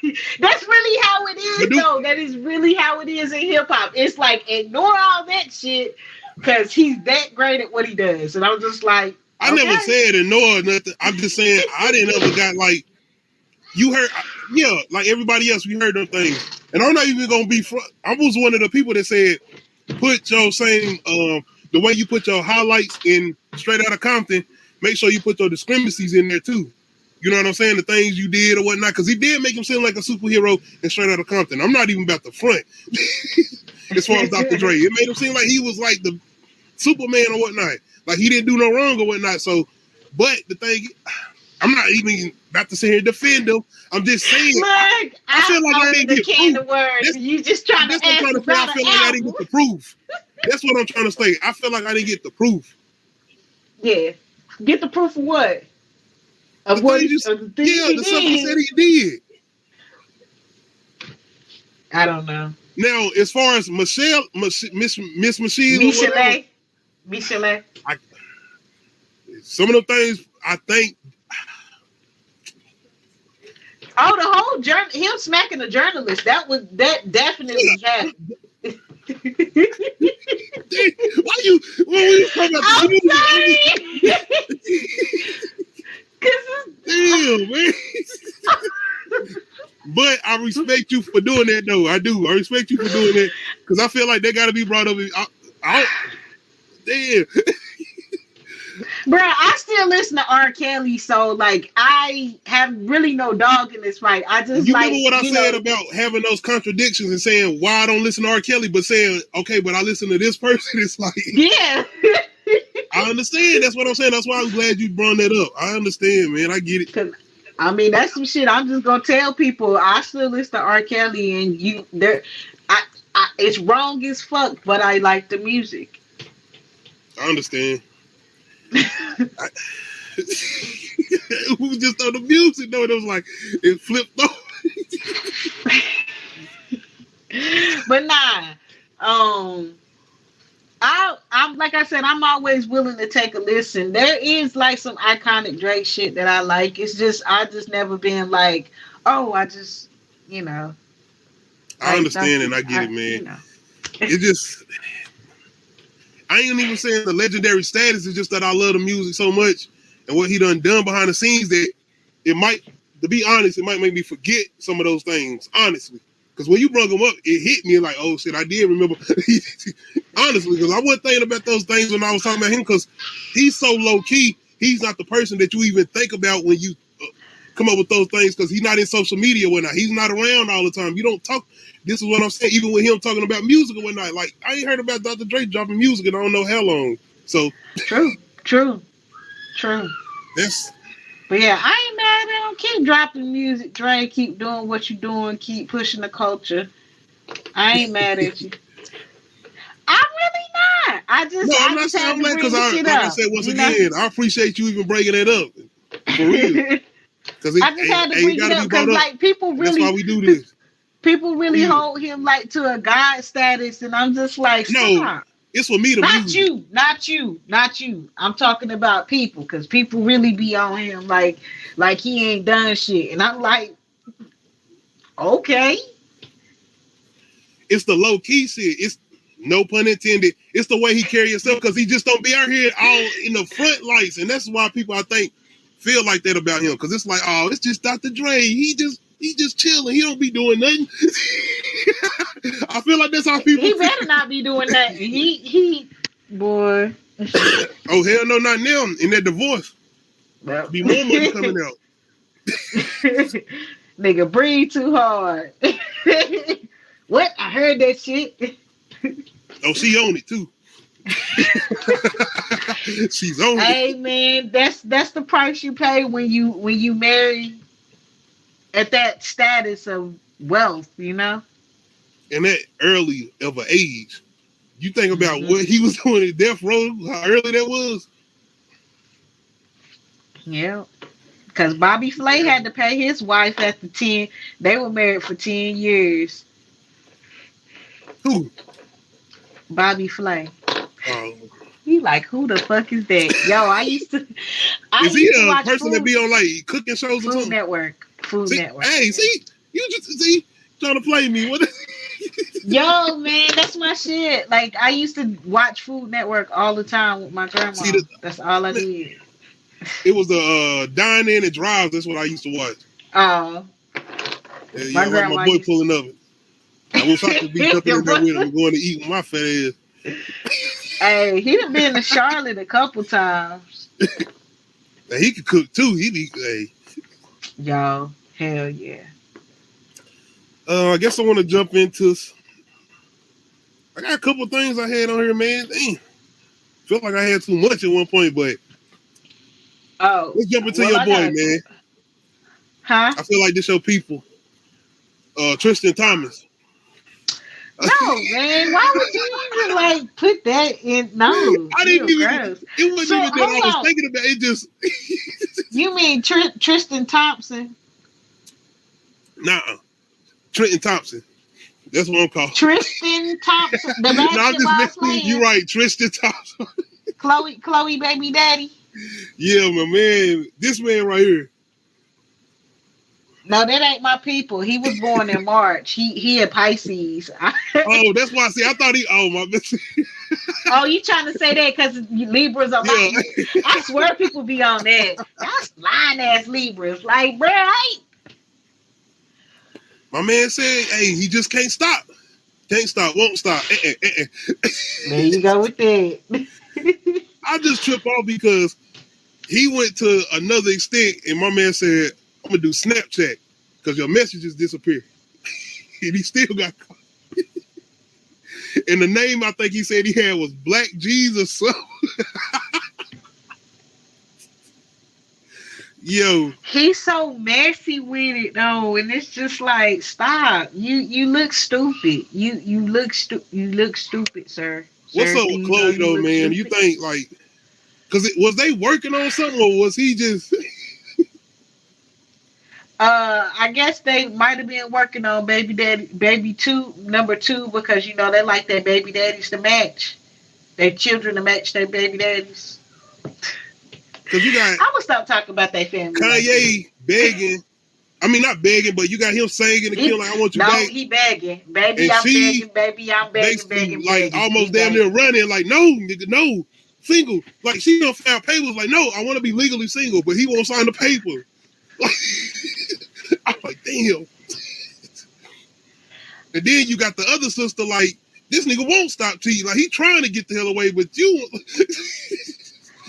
mean, that's really how it is, though. That is really how it is in hip hop. It's like ignore all that shit because he's that great at what he does, and I'm just like. I never said ignore or nothing. I'm just saying I didn't ever got like you heard. Yeah, like everybody else, we heard them things. And I'm not even gonna be. I was one of the people that said put your same the way you put your highlights in Straight Outta Compton. Make sure you put your discrepancies in there too. You know what I'm saying? The things you did or whatnot, because he did make him seem like a superhero in Straight Outta Compton. I'm not even about the front as far as Dr. Dre. It made him seem like he was like the Superman or whatnot. Like he didn't do no wrong or whatnot. So, but the thing, I'm not even about to sit here and defend him. I'm just saying. Look, I feel like I didn't get proof. Words. You just trying to ask about an I feel like I didn't get the proof. That's what I'm trying to say. I feel like I didn't get the proof. Yeah, get the proof of what? Of what? The stuff he said he did. I don't know. Now, as far as Miss Michelle. Michelle. Some of the things I think. Oh, the whole him smacking the journalist. That definitely happened. Why you? When we talking about damn, man. But I respect you for doing that, though. I do. I respect you for doing that because I feel like they got to be brought up. Damn. Bro, I still listen to R. Kelly, so like I have really no dog in this fight. I just remember what I said about having those contradictions and saying why I don't listen to R. Kelly, but saying okay, but I listen to this person. It's like yeah. I understand. That's what I'm saying. That's why I'm glad you brought that up. I understand, man. I get it. I mean, that's some shit. I'm just gonna tell people I still listen to R. Kelly, and it's wrong as fuck, but I like the music. I understand. It was just on the music, though. It was like it flipped over. But nah, I'm like I said, I'm always willing to take a listen. There is like some iconic Drake shit that I like. It's just I just never been like, oh, I just I understand and I get it, man. It just. I ain't even saying the legendary status. It's just that I love the music so much and what he done behind the scenes that it might, to be honest, it might make me forget some of those things, honestly. Because when you brought him up, it hit me like, oh shit, I did remember. Honestly, because I wasn't thinking about those things when I was talking about him because he's so low key. He's not the person that you even think about when you come up with those things because he's not in social media or whatnot. He's not around all the time. You don't talk. This is what I'm saying. Even with him talking about music or whatnot, like I ain't heard about Dr. Dre dropping music in I don't know how long. So true. But yeah, I ain't mad at him. Keep dropping music, Dre. Keep doing what you're doing. Keep pushing the culture. I ain't mad at you. I'm really not. I'm not saying that because like I said once again, I appreciate you even bringing it up for real. Because I just had to bring it up because like people really. That's why we do this. People really hold him like to a god status, and I'm just like, stop. It's for me to not you. I'm talking about people because people really be on him like he ain't done shit, and I'm like, okay. It's the low key shit. It's no pun intended. It's the way he carry himself because he just don't be out here all in the front lights, and that's why people I think feel like that about him because it's like, oh, it's just Dr. Dre. He just chilling. He don't be doing nothing. I feel like that's how people. He better not be doing that. He boy. Oh hell no, not now. In that divorce, well, be more money coming out. Nigga, breathe too hard. What? I heard that shit. Oh, she own it too. She's on it. Hey man, that's the price you pay when you marry at that status of wealth, you know. And that early of an age. You think about Mm-hmm. what he was doing at death row, how early that was. Yeah. Because Bobby Flay had to pay his wife after 10. They were married for 10 years. Who? Bobby Flay. Um, You like, who the fuck is that? Yo, I used to is he a watch person that be on like cooking shows or Food something? Network. Food See, Network. hey, see, you just see trying to play me. What? Yo, man, that's my shit. Like, I used to watch Food Network all the time with my grandma. See, That's all I did. it was a dine in and drive. That's what I used to watch. Oh, Yeah, my I like grandma my boy used- pulling up. I wish I could be jumping in there with him, going to eat with my fat ass. Hey, he done been to Charlotte a couple times. And he could cook too. He be hey. Yo, hell yeah. I guess I want to jump into. I got a couple things I had on here, man. Damn, felt like I had too much at one point, but let's jump into your boy, man. Huh? I feel like this your people. Tristan Thompson. No, man. Why would you even like put that in? No, I didn't even. gross. It wasn't So, even that I hold was on. thinking about it. Just You mean Tristan Thompson? nah, Trenton Thompson. That's what I'm called. Tristan Thompson, the No, I'm basketball just messing. player. You're right, Tristan Thompson. Chloe, baby daddy. Yeah, my man. This man right here. No, that ain't my people. He was born in March. He a Pisces. Oh, that's why. See, I thought he. Oh my. Oh, you trying to say that because Libras are Yeah. like? I swear people be on that. That's lying ass Libras. Like, bro, My man said, "Hey, he just can't stop. Can't stop. Won't stop." There you go with that. I just tripped off because he went to another extent, and my man said, "I'm gonna do Snapchat because your messages disappear," and he still got caught. And the name I think he said he had was Black Jesus. So, yo, He's so messy with it though, and it's just like, stop. You look stupid. You look stupid, sir. what's Sir, up do with you know Chloe you though, look man? You stupid? think like, because was they working on something or was he just? I guess they might have been working on baby number two, because you know they like their baby daddies to match, their children to match their baby daddies. Because you got I'm gonna stop talking about their family. Kanye begging. I mean, not begging, but you got him singing and killing like, "I want you No, back." he begging, baby. And I'm she begging, baby. I'm begging, Basically, begging, like begging. almost He damn begging. near running, like, "No, nigga, no, single." Like she don't file papers, like, "No, I want to be legally single," but he won't sign the paper. Like, I'm like, damn. And then you got the other sister, like, this nigga won't stop cheating. Like, he trying to get the hell away, but you.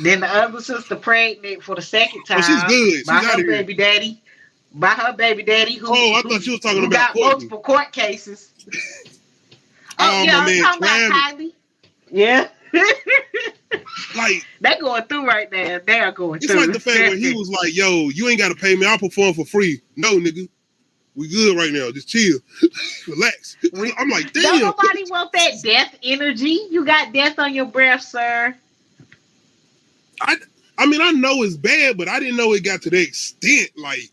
Then the other sister pregnant for the second time. Oh, she's good. She's by out her of here. baby daddy. By her baby daddy, who Oh, I thought you was talking who about got Courtney. multiple court cases. Oh, yeah, my I'm man, talking about Kylie. Yeah. Like, They're going through right now. They are going it's through. like the fact where he was like, "Yo, you ain't got to pay me. I'll perform for free." No, nigga. We good right now. Just chill. Relax. I'm like, damn. Don't nobody want that death energy. You got death on your breath, sir. I mean, I know it's bad, but I didn't know it got to that extent. Like,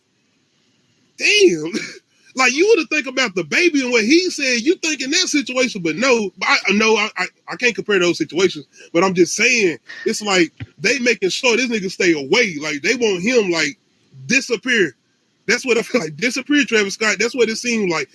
damn. Like, you would have think about the baby and what he said. You think in that situation, but no. I can't compare those situations. But I'm just saying, it's like they making sure this nigga stay away. Like, they want him, like, disappear. That's what I feel like. Disappear, Travis Scott. That's what it seemed like.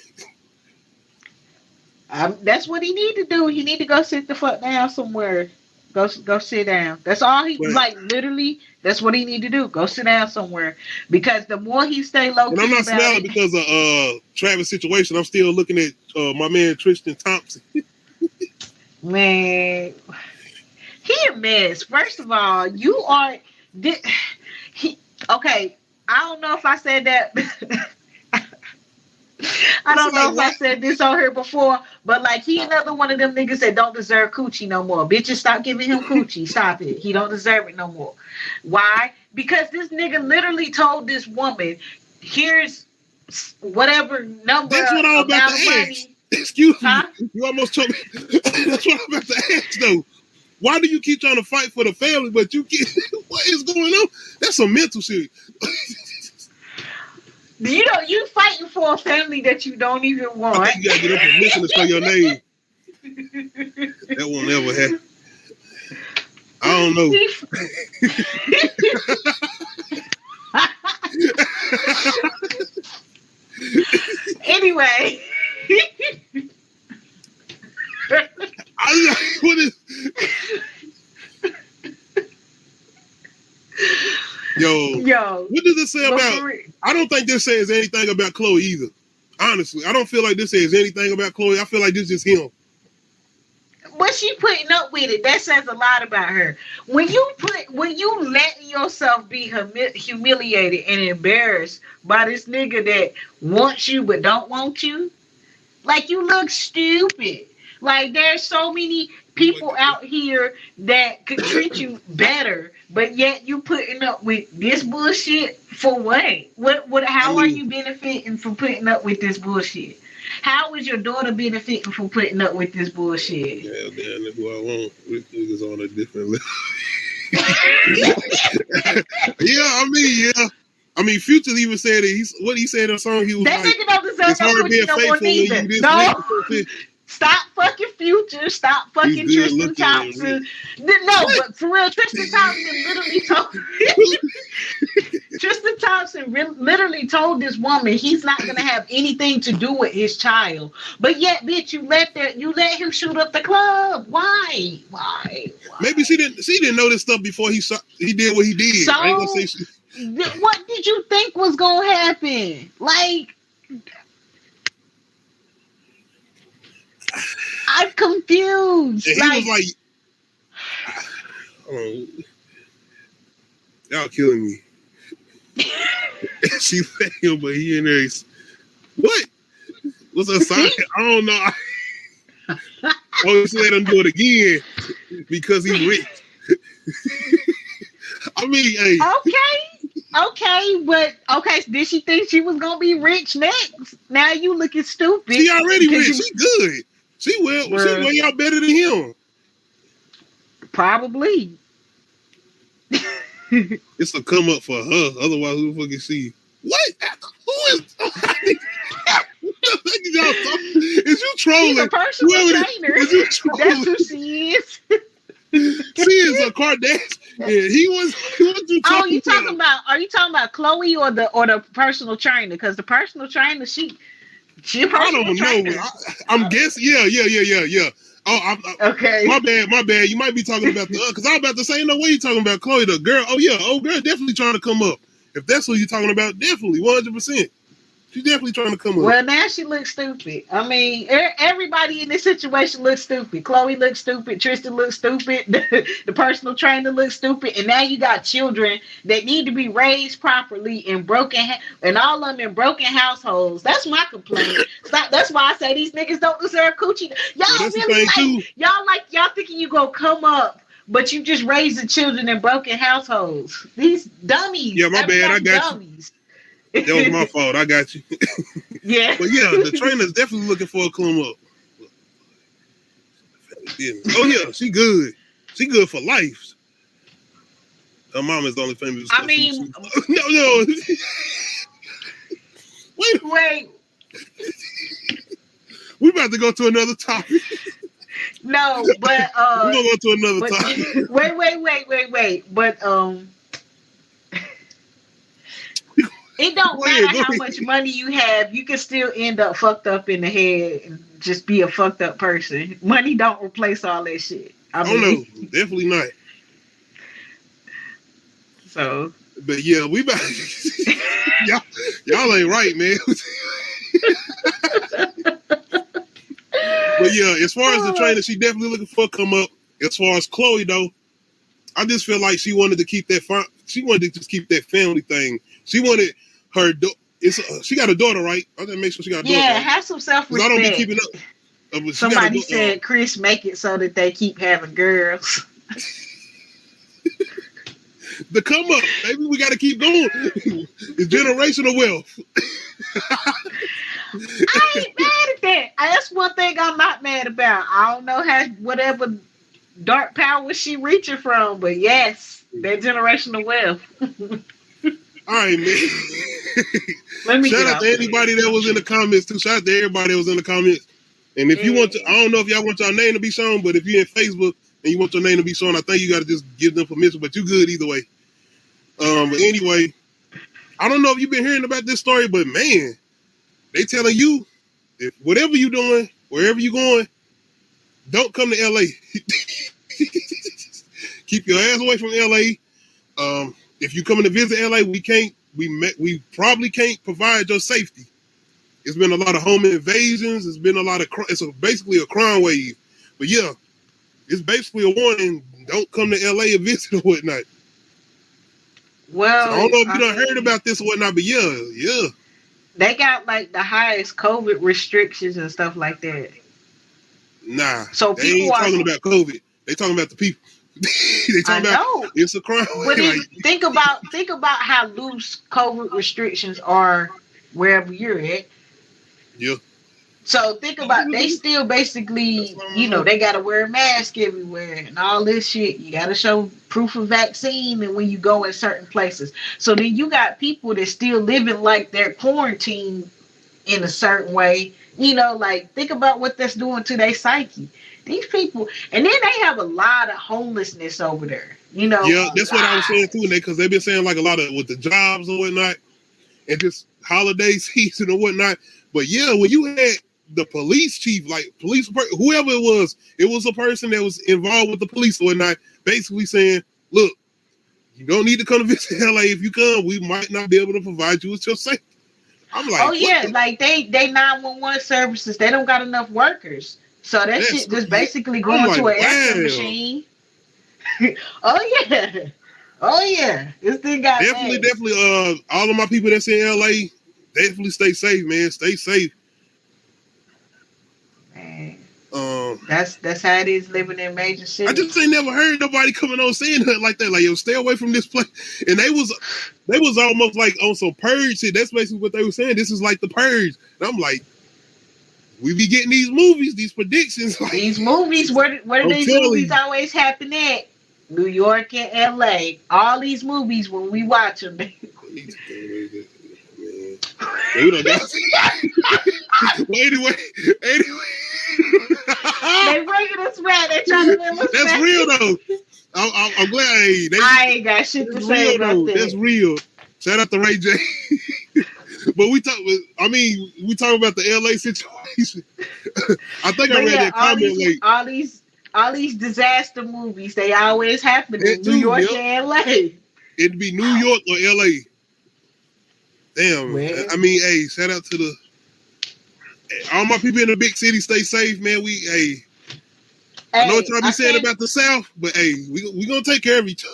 That's what he need to do. He need to go sit the fuck down somewhere. Go sit down. That's all he, like, literally. That's what he need to do. Go sit down somewhere. Because the more he stay low key, and I'm not smiling because of Travis' situation. I'm still looking at my man Tristan Thompson. Man, he a mess. First of all, you are. Okay, I don't know if I said that. I don't know if I said this on here before, but like he another one of them niggas that don't deserve coochie no more. Bitches, stop giving him coochie. Stop it. He don't deserve it no more. Why? Because this nigga literally told this woman, here's whatever number That's what I was about to ask. money. Excuse me. You almost told me. That's what I'm about to ask though. Why do you keep trying to fight for the family, but you keep what is going on? That's some mental shit. You fighting for a family that you don't even want. I think you gotta get up and listen to say your name. That won't ever happen. I don't know. Anyway. What is? Yo, what does it say about? I don't think this says anything about Chloe either. Honestly, I don't feel like this says anything about Chloe. I feel like this is him. What she putting up with it, that says a lot about her. When you let yourself be humiliated and embarrassed by this nigga that wants you but don't want you, like you look stupid. Like there's so many people out here that could treat you better, but yet you putting up with this bullshit for what? How are you benefiting from putting up with this bullshit? How is your daughter benefiting from putting up with this bullshit? Yeah, damn, that's what I want. This nigga's on a different level. Yeah. I mean, Future even said it. What he said in the song, he was that like, nigga don't deserve it's hard being no faithful when you this. No. Stop fucking Future. Stop fucking Tristan Thompson. No, but for real, Tristan Thompson literally told this woman he's not gonna have anything to do with his child. But yet, bitch, you let him shoot up the club. Why? Maybe she didn't know this stuff before he did what he did. So, I ain't gonna say what did you think was gonna happen? Like, I'm confused. And he was like, y'all killing me. She let him, but he in there. What? What's her sign? I don't know. She let him do it again because he's rich. I mean, hey. Okay, but did she think she was gonna be rich next? Now you looking stupid. She already rich. She good. She way y'all better than him. Probably. It's a come up for her. Otherwise, who the fuck is she? What? Who is? Is you trolling? She's a personal trainer. Is you trolling? That's who she is. She is a Kardashian. Yeah, he was you talking about? Are you talking about Chloe or the personal trainer? Because the personal trainer, she a personal trainer. I don't know. I'm guessing. Yeah. Oh, okay. My bad. You might be talking about the because I was about to say, no way you talking about Chloe, the girl. Oh yeah, old girl definitely trying to come up. If that's what you're talking about, definitely 100%. She's definitely trying to come up. Well, now she looks stupid. I mean, everybody in this situation looks stupid. Chloe looks stupid. Tristan looks stupid. The personal trainer looks stupid. And now you got children that need to be raised properly in and all of them in broken households. That's my complaint. That's why I say these niggas don't deserve coochie. Y'all really y'all thinking you gonna come up, but you just raising children in broken households. These dummies. Yeah, my bad. I got dummies. That was my fault. I got you. Yeah. But yeah, the trainer's definitely looking for a come up. Oh yeah, she good. She good for life. Her mom is the only famous. I mean, no. Wait. We about to go to another topic. No, but we're gonna go to another topic. Wait. But it don't matter how much money you have, you can still end up fucked up in the head and just be a fucked up person. Money don't replace all that shit. I mean, no, definitely not. So, but yeah, we about y'all ain't right, man. But yeah, as far as the trainer, she definitely looking for a come up. As far as Chloe though, I just feel like she wanted to keep that. She wanted to just keep that family thing. She wanted her. she got a daughter, right? I gotta make sure she got a daughter. Yeah, Right? have some 'Cause I don't be self-respect. keeping up. But Somebody said Chris make it so that they keep having girls. the come up, maybe we got to keep going. It's generational wealth. I ain't mad at that. That's one thing I'm not mad about. I don't know how whatever dark power she reaching from, but yes, that generational wealth. All right, man. Let me Shout out to anybody that was in the comments too. Shout out to everybody that was in the comments. And if you want to, I don't know if y'all want your name to be shown, but if you're in Facebook and you want your name to be shown, I think you got to just give them permission. But you good either way. But anyway, I don't know if you've been hearing about this story, but man, they telling you if whatever you doing, wherever you going, don't come to LA. Keep your ass away from LA. If you coming to visit LA, we probably can't provide your safety. It's been a lot of home invasions. It's been a lot of basically a crime wave. But yeah, it's basically a warning. Don't come to LA and visit or whatnot. Well, So I don't know if you done heard about this or whatnot, but yeah. They got like the highest COVID restrictions and stuff like that. Nah. So they ain't talking about COVID. They talking about the people. They talking about it's a crime. But think about how loose COVID restrictions are wherever you're at. Yeah. So think about they still basically, they gotta wear a mask everywhere and all this shit. You gotta show proof of vaccine and when you go in certain places. So then you got people that still living like they're quarantined in a certain way. Like think about what that's doing to their psyche. These people, and then they have a lot of homelessness over there. Yeah, that's what I was saying too, because they've been saying like a lot of with the jobs and whatnot, and just holiday season and whatnot. But yeah, when you had the police chief, like whoever it was a person that was involved with the police or whatnot, basically saying, look, you don't need to come to visit LA. If you come, we might not be able to provide you with your safety. I'm like, oh yeah, like they 911 services, they don't got enough workers. So that shit just basically going to an answering machine. Oh yeah. This thing got definitely. All of my people that's in LA, definitely stay safe, man. Stay safe. Man, that's how it is living in major cities. I just ain't never heard nobody coming on saying nothing like that. Like, yo, stay away from this place. And they was almost like on some purge shit. That's basically what they were saying. This is like the purge. And I'm like, we be getting these movies, these predictions. Like, these movies, where do these movies always happen at? New York and LA. All these movies, when we watch them. Anyway, they bringing us back. They trying to bring us That's back. real though. I'm glad. I ain't got shit to say about that. That's real. Shout out to Ray J. But we talk about the LA situation. I think I read that comment late. All these disaster movies, they always happen in New York and LA. It'd be New York or LA. Damn. Man. I mean, hey, shout out to all my people in the big city. Stay safe, man. I know what y'all be saying about the South, but hey, we gonna take care of each other.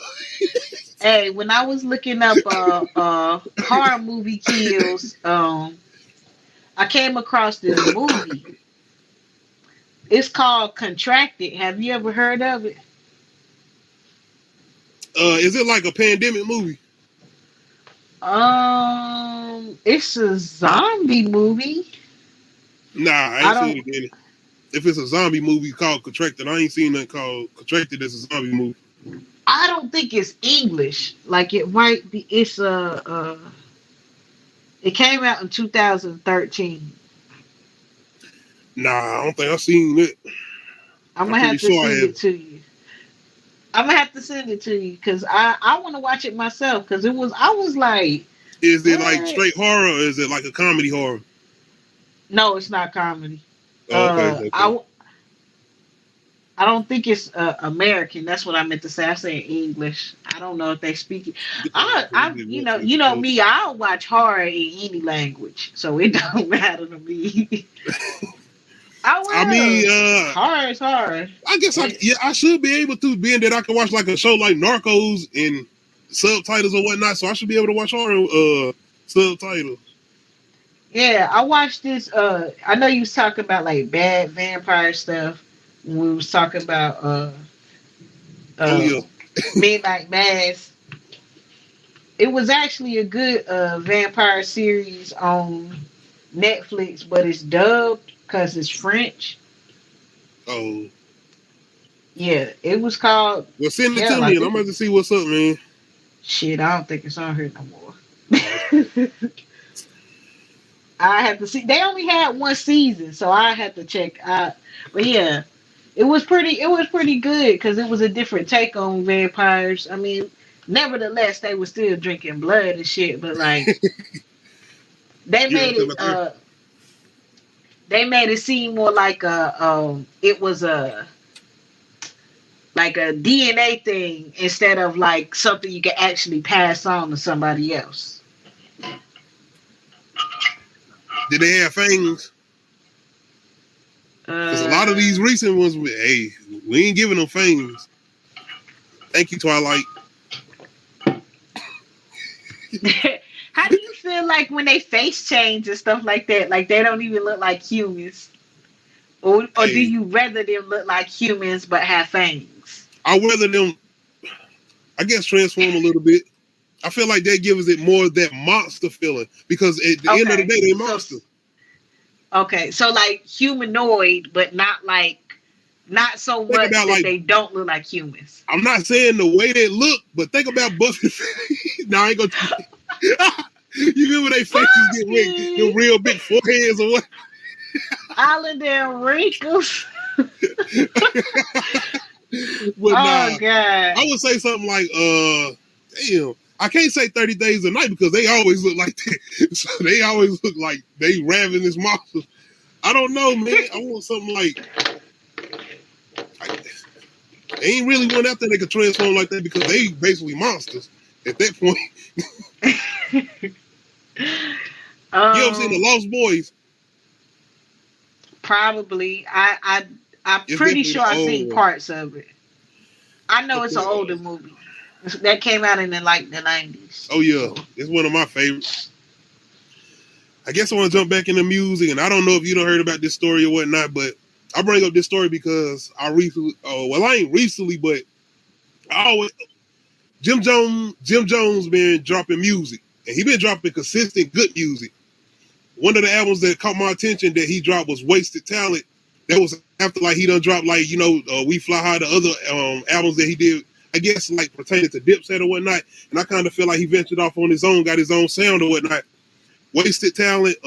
Hey, when I was looking up horror movie kills, I came across this movie. It's called Contracted. Have you ever heard of it? Is it like a pandemic movie? It's a zombie movie. Nah, I ain't seen it. If it's a zombie movie called Contracted, I ain't seen nothing called Contracted as a zombie movie. I don't think it's English. Like it might be. It's it came out in 2013. Nah, I don't think I've seen it. I'm gonna have to send it to you. I'm gonna have to send it to you because I want to watch it myself because I was like, is it like straight horror or is it like a comedy horror? No, it's not comedy. Okay. I don't think it's American. That's what I meant to say. I say English. I don't know if they speak it. You know me. I'll watch horror in any language, so it don't matter to me. I mean, horror is horror. I guess I should be able to, being that I can watch like a show like Narcos in subtitles or whatnot. So I should be able to watch horror subtitles. Yeah, I watched this. I know you was talking about like bad vampire stuff when we was talking about Oh uh yeah. Midnight Mass. It was actually a good vampire series on Netflix, but it's dubbed because it's French. Oh, Yeah, it was called well, send it to hell. I me, and I'm think about to see what's up, man. shit. I don't think it's on here no Oh, more. I have to see. They only had one season, so I had to check. But yeah, it was pretty. It was pretty good because it was a different take on vampires. I mean, nevertheless, they were still drinking blood and shit. But like, they yeah, made because it. They made it seem more like a. It was a like a DNA thing instead of like something you can actually pass on to somebody else. did they have fangs? Because a lot of these Uh, recent ones, hey, we ain't giving them fangs. Thank you, Twilight. How do you feel like when they face change and stuff like that? Like they don't even look like humans, or do Hey, you rather them look like humans but have fangs? I rather them, I guess, transform a little bit. I feel like that gives it more of that monster feeling because at the end of the Okay, day, they so monster. so like humanoid, but not so Think much about that like, they don't look like humans. I'm not saying the way they look, but think about Buffy. Now I ain't gonna. You remember they faces get big, the Buffy, real big foreheads or what? all of them wrinkles. But nah, Oh god. I would say something like, damn, I can't say 30 Days a Night because they always look like that. So they always look like they ravenous monsters. I don't know, man. I want something like, they ain't really one out there that could transform like that because they basically monsters at that point. You ever seen The um, Lost Boys? probably. I'm It's pretty definitely sure the I've old seen one. parts of it. I know it's an older movie that came out in the 90s. Oh, yeah. So It's one of my favorites. I guess I want to jump back into music, and I don't know if you done heard about this story or whatnot, but I bring up this story because I recently, I ain't recently, but I always, Jim Jones been dropping music, and he been dropping consistent good music. One of the albums that caught my attention that he dropped was Wasted Talent. That was after like he done dropped like, We Fly High, the other albums that he did, I guess like pertaining to Dipset or whatnot. And I kind of feel like he ventured off on his own, got his own sound or whatnot. Wasted Talent,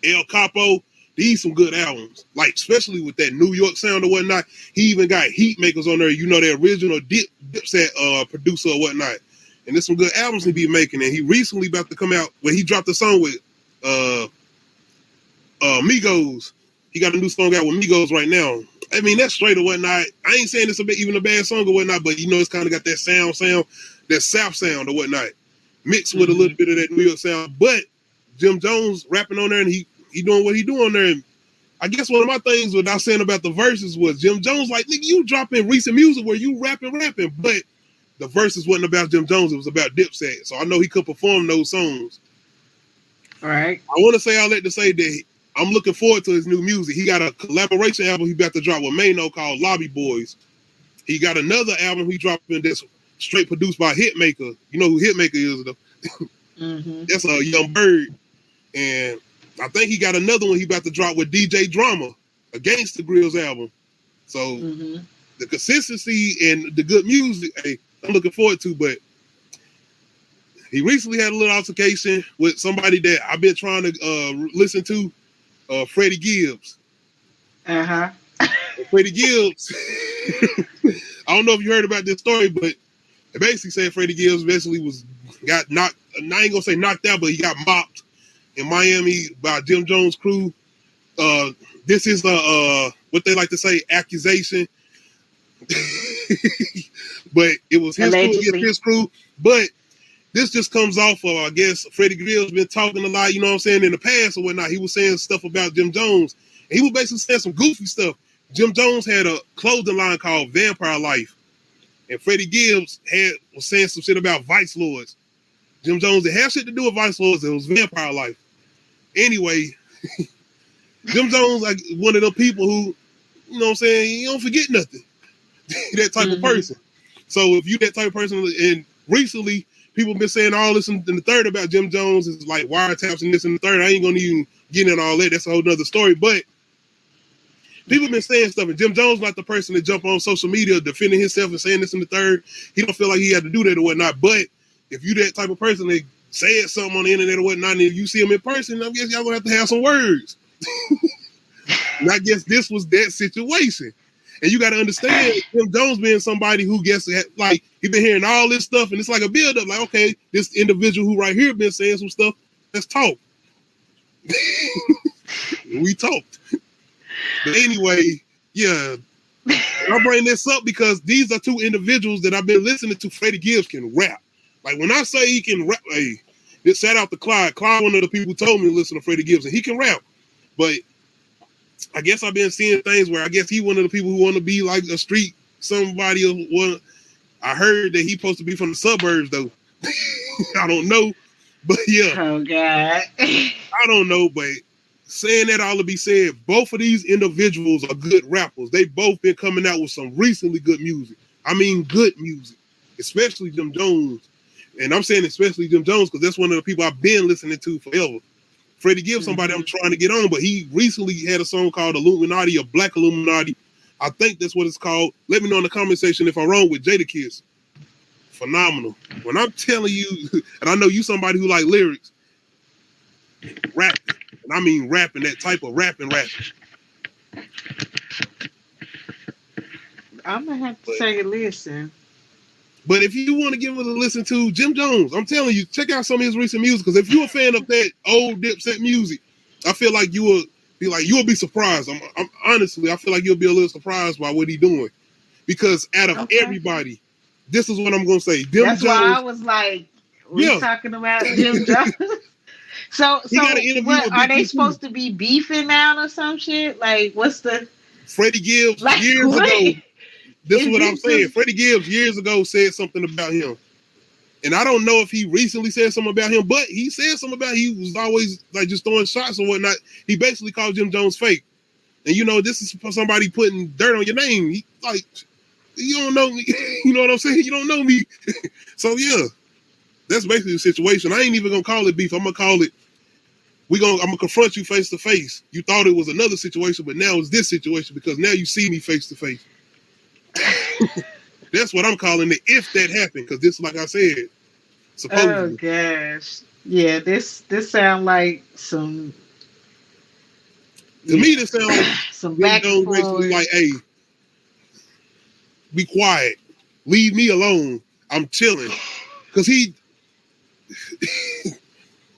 El Capo, these some good albums. Like especially with that New York sound or whatnot. He even got Heat Makers on there, the original Dipset producer or whatnot. And there's some good albums he be making. And he recently about to come out where he dropped a song with uh Migos. He got a new song out with Migos right now. I mean, that's straight or whatnot. I ain't saying it's even a bad song or whatnot, but it's kind of got that sound, that South sound or whatnot, mixed with a little bit of that New York sound. But Jim Jones rapping on there, and he doing what he doing there. And I guess one of my things without saying about the verses was Jim Jones like, nigga, you dropping recent music where you rapping, but the verses wasn't about Jim Jones. It was about Dipset. So I know he could perform those songs. all right. I want to say all that to say that I'm looking forward to his new music. He got a collaboration album he about to drop with Mano called Lobby Boys. He got another album he dropping that's straight produced by Hitmaker. You know who Hitmaker is, though? That's a Young Bird. And I think he got another one he about to drop with DJ Drama, a Gangsta Grills album. So the consistency and the good music, hey, I'm looking forward to, but he recently had a little altercation with somebody that I've been trying to listen to, Freddie Gibbs. Freddie Gibbs. I don't know if you heard about this story, but it basically said Freddie Gibbs basically got knocked. I ain't gonna say knocked out, but he got mopped in Miami by Jim Jones' crew. This is what they like to say, accusation. But it was his crew against his crew. But this just comes off of, I guess, Freddie Gibbs been talking a lot, in the past or whatnot. He was saying stuff about Jim Jones. And he was basically saying some goofy stuff. Jim Jones had a clothing line called Vampire Life. And Freddie Gibbs was saying some shit about Vice Lords. Jim Jones didn't have shit to do with Vice Lords. It was Vampire Life. Anyway, Jim Jones like one of them people who, you know what I'm saying, you don't forget nothing. That type of person. So if you that type of person, and recently people been saying all this in the third about Jim Jones is like wiretaps and this and the third. I ain't gonna even get in all that. That's a whole nother story. But people been saying stuff, and Jim Jones not the person to jump on social media defending himself and saying this in the third. He don't feel like he had to do that or whatnot. But if you that type of person that said something on the internet or whatnot, and if you see him in person, I guess y'all gonna have to have some words. And I guess this was that situation. And you got to understand, Jim Jones being somebody who gets like he been hearing all this stuff, and it's like a build up. Like, okay, this individual who right here been saying some stuff. Let's talk. We talked. But anyway, yeah, I bring this up because these are two individuals that I've been listening to. Freddie Gibbs can rap. Like when I say he can rap, hey, it shout out to Clyde. Clyde, one of the people who told me to listen to Freddie Gibbs, and he can rap. But I guess I've been seeing things where I guess he one of the people who want to be like a street somebody or one. I heard that he's supposed to be from the suburbs though. I don't know, but yeah. Oh God. I don't know, but saying that all to be said, both of these individuals are good rappers. They both been coming out with some recently good music. I mean, good music, especially Jim Jones. And I'm saying especially Jim Jones because that's one of the people I've been listening to forever. Freddie Gibbs, somebody I'm trying to get on, but he recently had a song called Illuminati, or Black Illuminati. I think that's what it's called. Let me know in the comment section if I'm wrong with Jadakiss. Phenomenal. When I'm telling you, and I know you somebody who like lyrics, rapping, and I mean rapping, that type of rapping. I'm gonna have to take a listen. But if you want to give it a listen to Jim Jones, I'm telling you, check out some of his recent music. Because if you're a fan of that old Dipset music, I feel like you will be surprised. I'm honestly, I feel like you'll be a little surprised by what he's doing. Because out of everybody, this is what I'm gonna say. That's Jones, why I was like, we're talking about Jim Jones. So what, are they supposed to be beefing now or some shit? Like, what's the Freddie Gibbs years ago? This is what I'm saying. Freddie Gibbs years ago said something about him. And I don't know if he recently said something about him, but he said something about he was always like just throwing shots or whatnot. He basically called Jim Jones fake. And you know, this is for somebody putting dirt on your name. He like, you don't know me. You know what I'm saying? You don't know me. So yeah, that's basically the situation. I ain't even gonna call it beef. I'm gonna call it, I'm gonna confront you face to face. You thought it was another situation, but now it's this situation because now you see me face to face. That's what I'm calling it if that happened, because this, like I said, supposedly. Oh gosh, yeah, this sound like some. To me, this sounds like some back and forth. Basically like, hey, be quiet, leave me alone. I'm chilling, because he.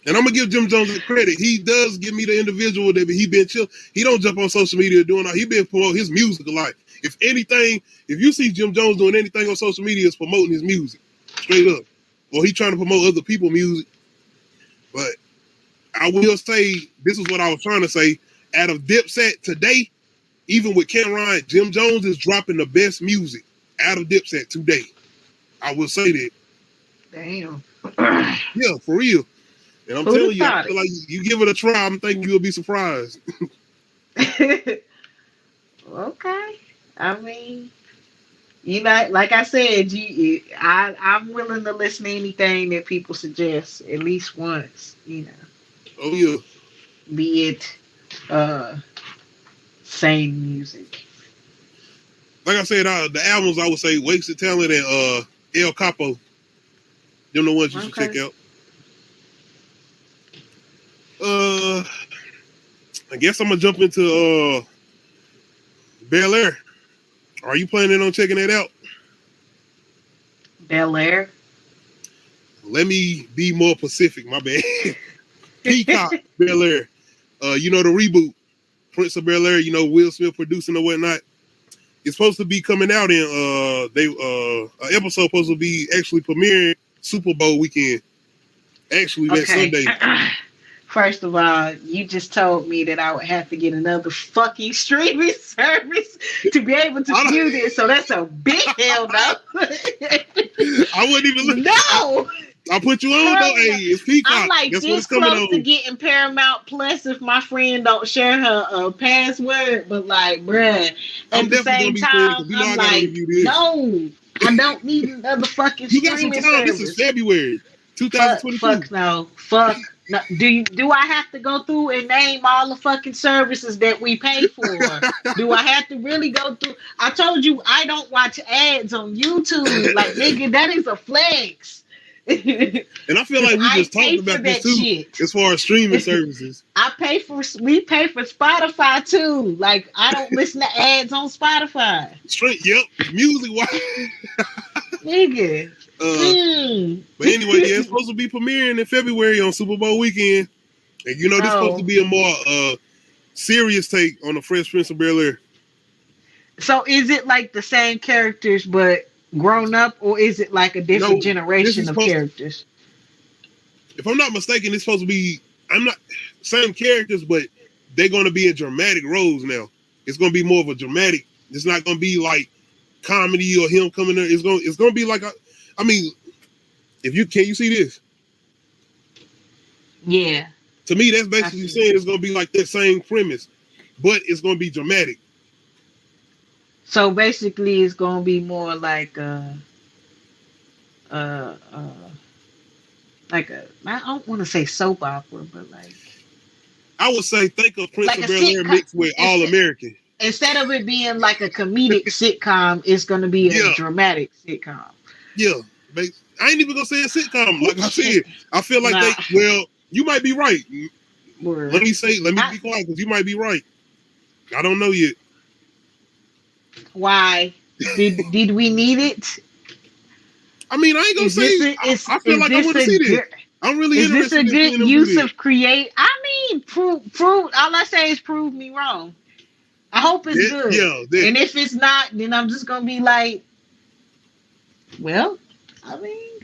And I'm gonna give Jim Jones the credit. He does give me the individual that he been chill. He don't jump on social media doing all. He been promoting his music a lot. If anything, if you see Jim Jones doing anything on social media, it's promoting his music, straight up. Or he trying to promote other people's music. But I will say, this is what I was trying to say. Out of Dipset today, even with Cameron, Jim Jones is dropping the best music out of Dipset today. I will say that. Damn. Yeah, for real. And I'm telling you, I feel like you give it a try, I'm thinking you'll be surprised. Okay. I mean, you know, like I said, I'm willing to listen to anything that people suggest at least once, you know. Oh, yeah. Be it same music. Like I said, the albums, I would say Wasted Talent and El Capo. Them the ones you should check out. I guess I'm going to jump into Bel Air. Are you planning on checking that out? Bel Air? Let me be more specific, my bad. Peacock Bel Air. You know, the reboot. Prince of Bel Air, you know, Will Smith producing or whatnot. It's supposed to be coming out in an episode supposed to be actually premiering Super Bowl weekend. Actually, that Sunday. First of all, you just told me that I would have to get another fucking streaming service to be able to view this. So that's a big hell no. I wouldn't even look. No. I put you on though. Hey, it's Peacock. I'm like That's what this it's coming close on. to getting Paramount Plus if my friend don't share her password. But like, bruh, I'm at the definitely same gonna be playing time, because you know I'm I gotta like, review this. no, I don't need another fucking You got some streaming time. This is service. February 2022. Fuck no. Fuck no. Do I have to go through and name all the fucking services that we pay for? Do I have to really go through? I told you I don't watch ads on YouTube. Like, nigga, that is a flex. And I feel like we just talked about this too, shit. as far as streaming services. We pay for Spotify too. Like, I don't listen to ads on Spotify. Straight, yep, music wise. Nigga. But anyway, yeah, it's supposed to be premiering in February on Super Bowl weekend. And you know, this is supposed to be a more serious take on the Fresh Prince of Bel-Air. So is it like the same characters but grown up, or is it like a different generation of characters? If I'm not mistaken, it's supposed to be same characters, but they're gonna be in dramatic roles now. It's gonna be more of a dramatic. It's not gonna be like comedy or him coming there. It's gonna be like I mean, can you see this? Yeah. To me, that's basically saying it's gonna be like that same premise, but it's gonna be dramatic. So basically, it's gonna be more like I don't want to say soap opera, but like I would say think of Prince like of Bel-Air mixed with All American. Instead of it being like a comedic sitcom, it's gonna be a dramatic sitcom. Yeah, I ain't even gonna say a sitcom. Like I said, I feel like you might be right. Word. Let me be quiet because you might be right. I don't know yet. Why? Did we need it? I mean, I ain't gonna say. I feel like I want to see this. I'm really interested. Is this a good use of create? I mean, prove. All I say is prove me wrong. I hope it's good. Yeah. And if it's not, then I'm just gonna be like, well, I mean,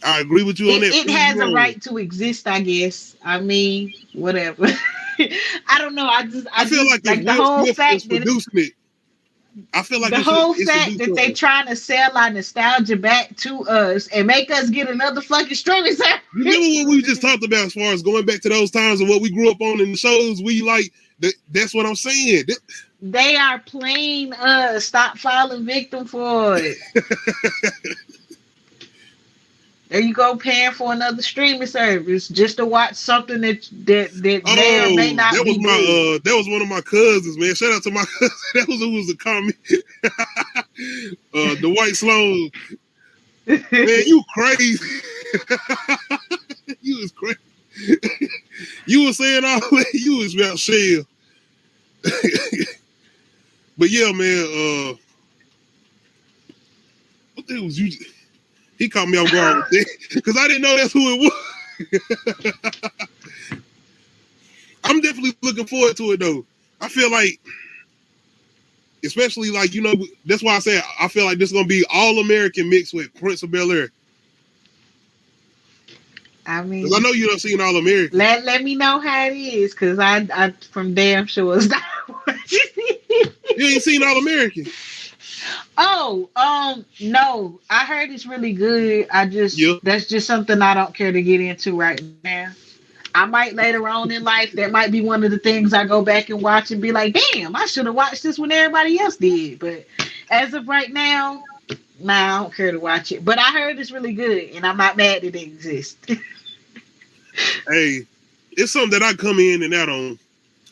I agree with you on that. It has a right to exist, I guess. I mean, whatever. I don't know. I feel like the whole fact that producing it. I feel like the whole fact that they trying to sell our nostalgia back to us and make us get another fucking streaming service. Remember what we just talked about as far as going back to those times of what we grew up on in the shows? We like that's what I'm saying. They are playing us. Stop falling victim for it. There you go, paying for another streaming service just to watch something that may or may not be good. That was one of my cousins, man. Shout out to my cousin. That was who was the comment. The White Sloan. Man, you crazy. You was crazy. You was saying all that. You was about shell. But yeah, man. What the hell was you? He caught me off guard with that because I didn't know that's who it was. I'm definitely looking forward to it though. I feel like, especially like, you know, that's why I say I feel like this is gonna be All American mixed with Prince of Bel-Air. I mean, I know you done seen All American. Let me know how it is, because I from damn sure it's not. You ain't seen All American? Oh, no. I heard it's really good. That's just something I don't care to get into right now. I might later on in life, that might be one of the things I go back and watch and be like, damn, I should have watched this when everybody else did. But as of right now, I don't care to watch it. But I heard it's really good, and I'm not mad that it exists. Hey, it's something that I come in and out on.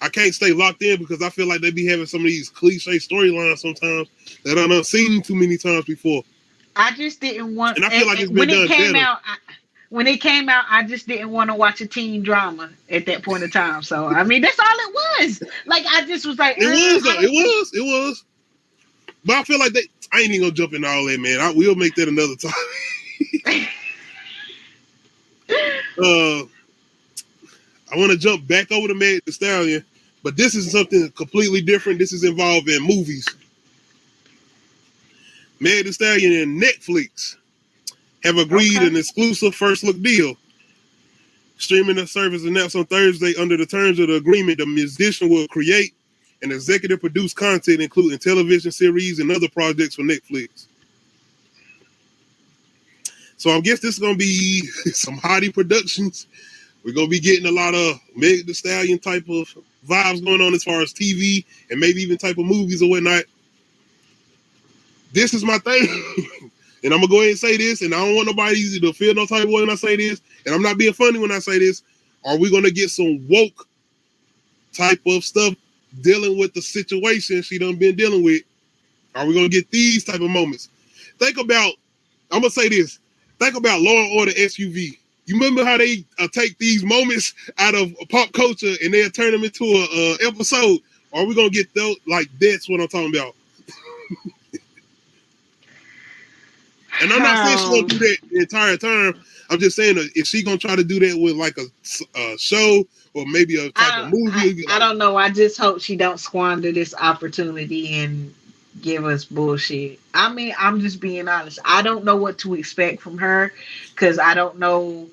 I can't stay locked in because I feel like they be having some of these cliche storylines sometimes that I've not seen too many times before. I just didn't want. And I feel like it's been done better. When it came out, I just didn't want to watch a teen drama at that point in time. So I mean, that's all it was. Like I just was like, it was. But I feel like I ain't even gonna jump into all that, man. We'll make that another time. I want to jump back over to Meg Thee Stallion, but this is something completely different. This is involving movies. Meg Thee Stallion and Netflix have agreed an exclusive first look deal. Streaming the service announced on Thursday under the terms of the agreement, the musician will create and executive produce content, including television series and other projects for Netflix. So I guess this is gonna be some Hottie Productions. We're gonna be getting a lot of Meg Thee Stallion type of vibes going on as far as TV and maybe even type of movies or whatnot. This is my thing. And I'm gonna go ahead and say this, and I don't want nobody to feel no type of way when I say this, and I'm not being funny when I say this. Are we gonna get some woke type of stuff dealing with the situation she done been dealing with? Are we gonna get these type of moments? Think about, I'm gonna say this. Think about Law and Order SUV. You remember how they take these moments out of pop culture and they'll turn them into a episode? Are we gonna get those? Like, that's what I'm talking about. And I'm not saying she's gonna do that the entire time. I'm just saying, is she gonna try to do that with like a show or maybe a type of movie? I don't know. I just hope she don't squander this opportunity and give us bullshit. I mean, I'm just being honest. I don't know what to expect from her because I don't know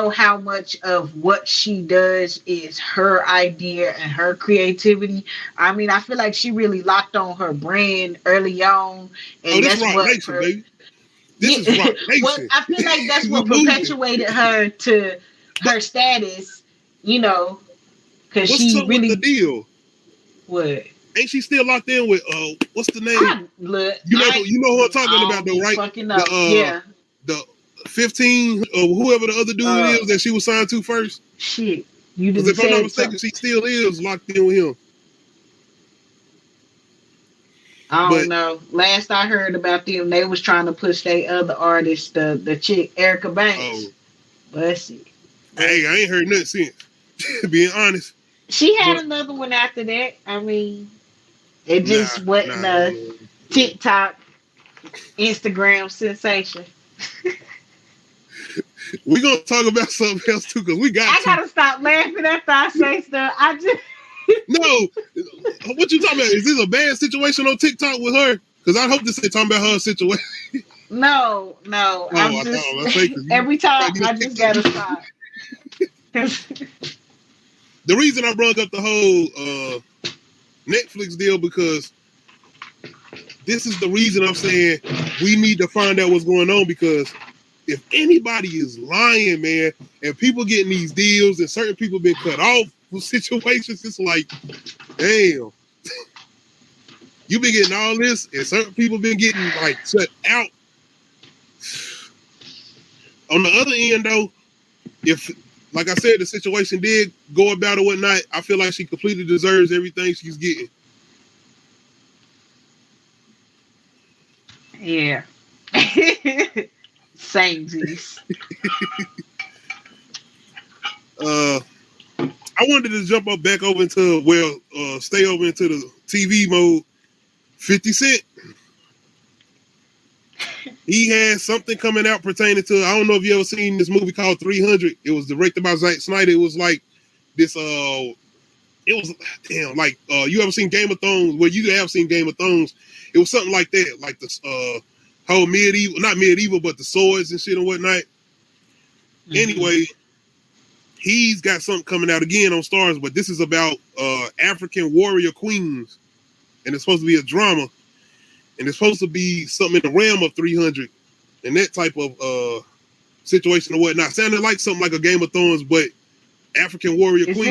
how much of what she does is her idea and her creativity. I mean, I feel like she really locked on her brand early on, and that's Rock Nation, baby. This is Rock Nation. Well, I feel like that's what perpetuated her to her status, you know, because she really. What's the deal? What? Ain't she still locked in with what's the name? You know who I'm talking about though, right? Yeah. The 15 or whoever the other dude is that she was signed to first. Shit. You didn't. If I'm not mistaken, she still is locked in with him. I don't know. Last I heard about them, they was trying to push their other artist, the chick Erica Banks. But shit. Hey, I ain't heard nothing since. Being honest. She had another one after that. I mean, it just wasn't a TikTok, Instagram sensation. We're gonna talk about something else too, because I gotta stop laughing after I say stuff. No, what you talking about? Is this a bad situation on TikTok with her? Because I hope this ain't talking about her situation. No. Every time I just gotta stop. The reason I brought up the whole Netflix deal, because this is the reason I'm saying we need to find out what's going on, because if anybody is lying, man, and people getting these deals and certain people been cut off from situations, it's like, damn. You been getting all this and certain people been getting like shut out. On the other end though, if, like I said, the situation did go about or whatnot, I feel like she completely deserves everything she's getting. Yeah. Samesies. I wanted to jump up back over into, stay over into the TV mode. 50 Cent. He has something coming out pertaining to, I don't know if you ever seen this movie called 300. It was directed by Zack Snyder. It was like this, you ever seen Game of Thrones? Well, you have seen Game of Thrones. It was something like that, like this whole not medieval, but the swords and shit and whatnot. Mm-hmm. Anyway, he's got something coming out again on Stars, but this is about African warrior queens. And it's supposed to be a drama. And it's supposed to be something in the realm of 300. And that type of situation or whatnot. Sounded like something like a Game of Thrones, but African warrior queen.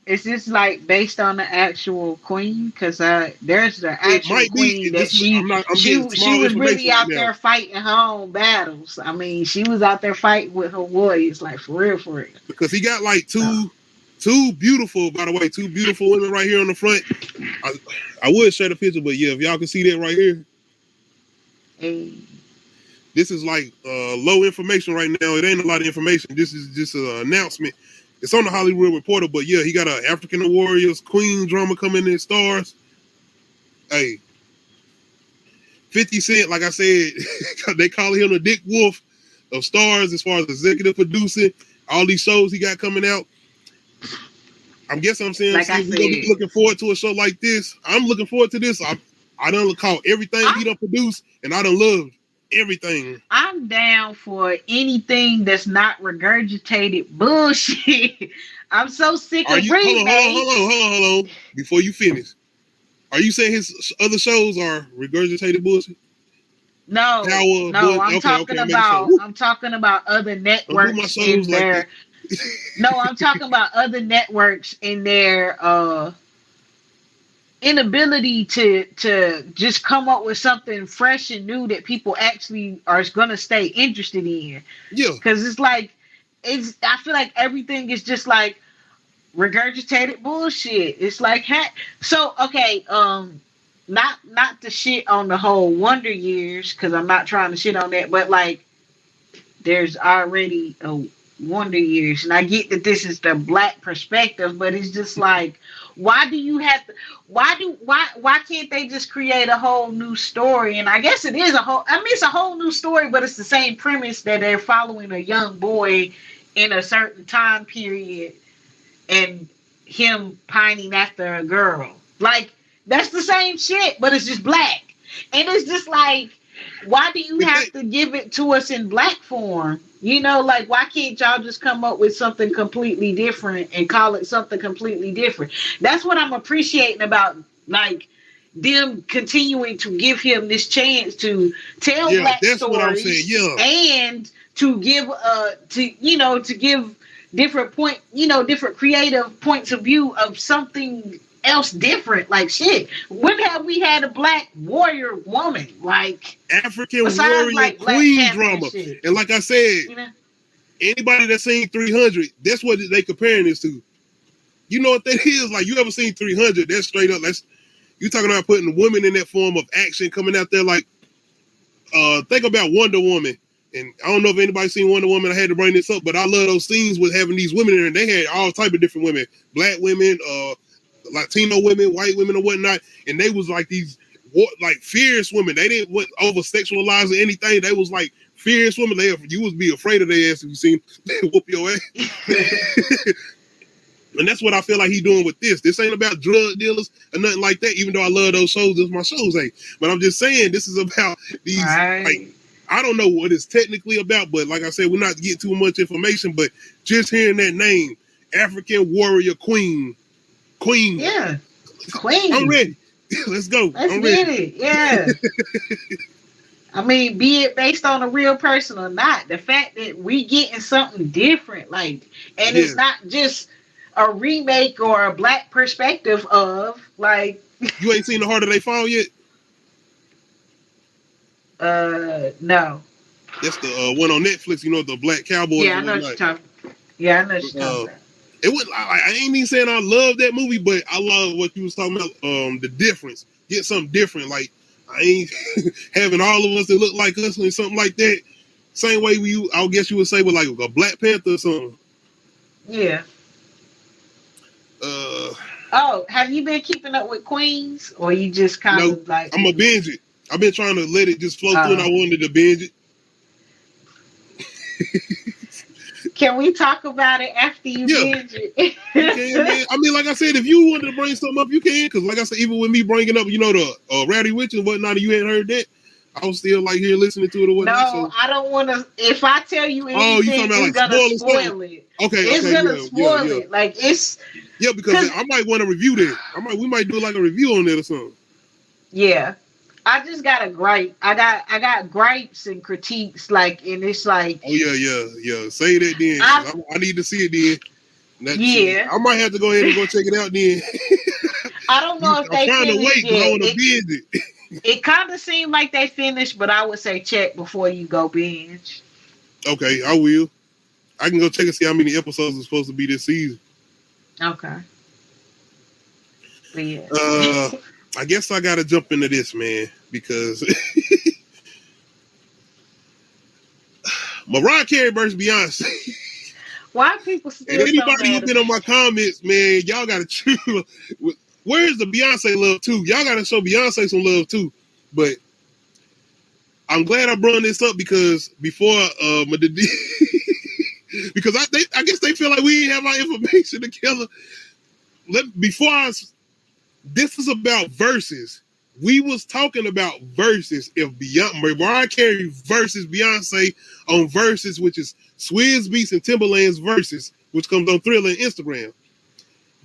Is this like based on the actual queen? Because there's the actual queen that she was really out there fighting her own battles. I mean, she was out there fighting with her warriors, like for real. Because he got like two beautiful women right here on the front. I would share the picture, but yeah, if y'all can see that right here. Hey. This is like low information right now. It ain't a lot of information. This is just an announcement. It's on the Hollywood Reporter, but yeah, he got an African Warriors Queen drama coming in Stars. Hey, 50 Cent, like I said, they call him the Dick Wolf of Stars as far as executive producing. All these shows he got coming out. I'm guessing we're gonna be looking forward to a show like this. I'm looking forward to this. I done caught everything he done produced, and I done loved everything. I'm down for anything that's not regurgitated bullshit. I'm so sick of remakes. Hold on. Before you finish, are you saying his other shows are regurgitated bullshit? No, Power, no, boy. I'm talking Okay, making sure. Woo. I'm talking about other Don't do my networks souls in like their that. no, I'm talking about other networks in their inability to just come up with something fresh and new that people actually are gonna stay interested in. Yeah, Cause it's like I feel like everything is just like regurgitated bullshit. It's like so okay, not to shit on the whole Wonder Years, because I'm not trying to shit on that, but like there's already a Wonder Years, and I get that this is the black perspective, but it's just like, why do you have to? Why can't they just create a whole new story? And I guess it is a whole. I mean, it's a whole new story, but it's the same premise that they're following a young boy in a certain time period and him pining after a girl. Like that's the same shit, but it's just black, and it's just like, why do you have to give it to us in black form? You know, like why can't y'all just come up with something completely different and call it something completely different? That's what I'm appreciating about like them continuing to give him this chance to tell black that's what I'm stories, saying. Yeah, and to give to give different creative points of view of something else different. Like shit, when have we had a black warrior woman? Like African besides warrior like Black queen Panther drama. shit. And like I said, You know? anybody that's seen 300, that's what they comparing this to. You know what that is? Like, you ever seen 300? That's straight up. You talking about putting women in that form of action, coming out there like, think about Wonder Woman. And I don't know if anybody's seen Wonder Woman. I had to bring this up, but I love those scenes with having these women in there. And they had all type of different women, black women, Latino women, white women, or whatnot. And they was like these like fierce women. They didn't over sexualize or anything. They was like fierce women. You would be afraid of their ass if you seen they whoop your ass. And that's what I feel like he's doing with this. This ain't about drug dealers or nothing like that, even though I love those shows. This my shows ain't. But I'm just saying this is about these like, I don't know what it's technically about, but like I said, we're not getting too much information, but just hearing that name, African warrior queen. Yeah. Queen. I'm ready. Let's go. Let's I'm get ready. it. Yeah. I mean, be it based on a real person or not, the fact that we getting something different, like, and it's not just a remake or a black perspective of, like. You ain't seen The Harder They Fall yet? No. That's the one on Netflix. You know, the black cowboys. Yeah, I know what you're talking. Yeah, I know what you're talking about. It was. I ain't even saying I love that movie, but I love what you was talking about. The difference. Get something different. Like, I ain't having all of us that look like us and something like that. Same way I guess you would say with like a Black Panther or something. Yeah. Have you been keeping up with Queens, or you just kind of like? I'm a binge it. I've been trying to let it just flow through, and I wanted to binge it. Can we talk about it after you binge it? You can, man. I mean, like I said, if you wanted to bring something up, you can. Because like I said, even with me bringing up, the Rowdy Witch and whatnot, you hadn't heard that, I was still like here listening to it or whatnot. No, I don't want to. If I tell you anything, it's gonna spoil it. Okay, it's gonna spoil it. Like it's. Yeah, because I might want to review that. We might do like a review on that or something. Yeah. I just got a gripe. I got gripes and critiques, like, and it's like. Oh yeah. Say that then. I need to see it then. I might have to go ahead and go check it out then. I don't know if they finished. I'm trying to wait because I want to binge it. It kind of seemed like they finished, but I would say check before you go binge. Okay, I will. I can go check and see how many episodes are supposed to be this season. Okay. But yeah. I guess I gotta jump into this, man, because Mariah Carey versus Beyonce. Why people still? And anybody who's been on my comments, man, y'all gotta choose. Where's the Beyonce love too? Y'all gotta show Beyonce some love too. But I'm glad I brought this up because before because I guess they feel like we didn't have our information together. This is about verses. We was talking about verses. If Mariah Carey versus Beyonce on verses, which is Swizz Beatz and Timberland's verses, which comes on Thriller and Instagram.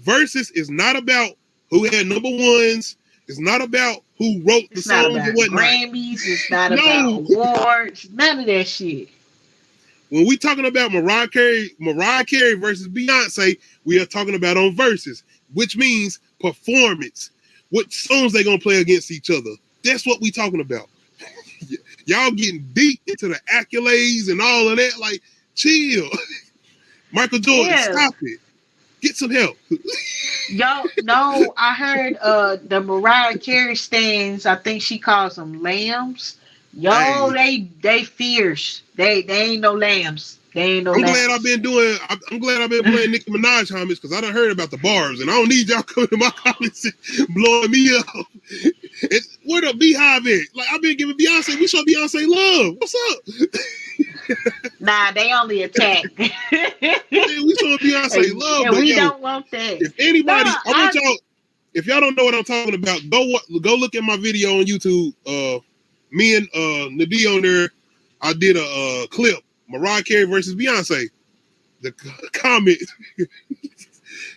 Verses is not about who had number ones. It's not about who wrote the It's not songs and about whatnot. Grammys. It's not No. about awards. None of that shit. When we talking about Mariah Carey versus Beyonce, we are talking about on verses, which means performance. What songs they gonna play against each other? That's what we talking about. Y'all getting deep into the accolades and all of that. Like, chill. Michael Jordan, stop it. Get some help. Yo, no, I heard the Mariah Carey stands, I think she calls them lambs. Yo, they fierce. They ain't no lambs. They ain't no lambs. I'm glad I've been playing Nicki Minaj comments because I done heard about the barbs and I don't need y'all coming to my comments and blowing me up. Where the Beehive at? Like, I've been giving Beyonce, we show Beyonce love. What's up? Nah, they only attack. Man, we showing Beyonce love, and but we don't want that. If anybody, I want y'all, if y'all don't know what I'm talking about, go look at my video on YouTube. Me and Nadie on there, I did a clip, Mariah Carey versus Beyonce. The comment,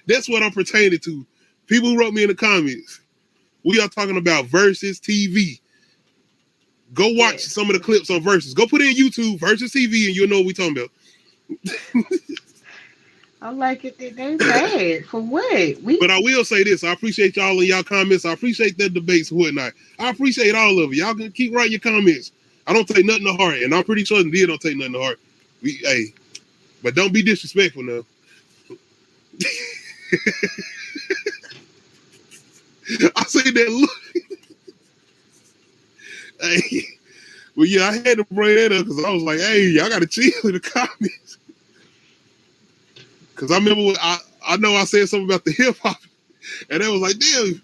that's what I'm pertaining to. People who wrote me in the comments. We are talking about Versus TV. Go watch some of the clips on Versus. Go put in YouTube Versus TV and you'll know what we're talking about. I like it that they bad. For what? But I will say this. I appreciate y'all in y'all comments. I appreciate the debates and whatnot. I appreciate all of it. Y'all can keep writing your comments. I don't take nothing to heart. And I'm pretty sure Nadie don't take nothing to heart. But don't be disrespectful now. I say that look. Well, yeah, I had to bring that up because I was like, hey, y'all got to chill in the comments. Because I remember I know I said something about the hip hop, and they was like, damn,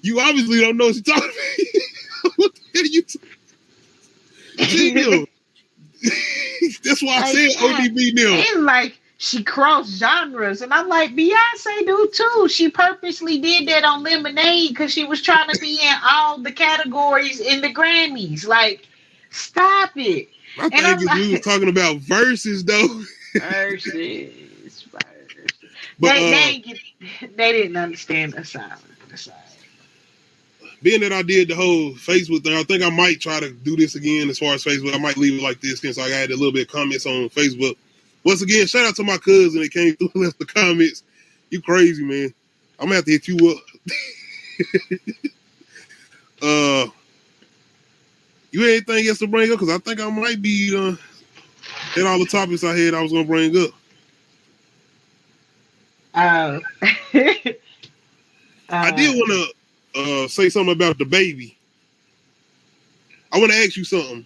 you obviously don't know what you're talking about. What the hell are you talking? That's why I said ODB now. And like, she crossed genres, and I'm like, Beyonce do too. She purposely did that on Lemonade because she was trying to be in all the categories in the Grammys. Like, stop it. I think we was talking about verses though. Verses. But they didn't understand the side. Being that I did the whole Facebook thing, I think I might try to do this again as far as Facebook. I might leave it like this since I had a little bit of comments on Facebook. Once again, shout out to my cousin that came through and left the comments. You crazy, man. I'm gonna have to hit you up. You had anything else to bring up? Because I think I might be hit all the topics I had I was gonna bring up. I did want to say something about the baby. I want to ask you something,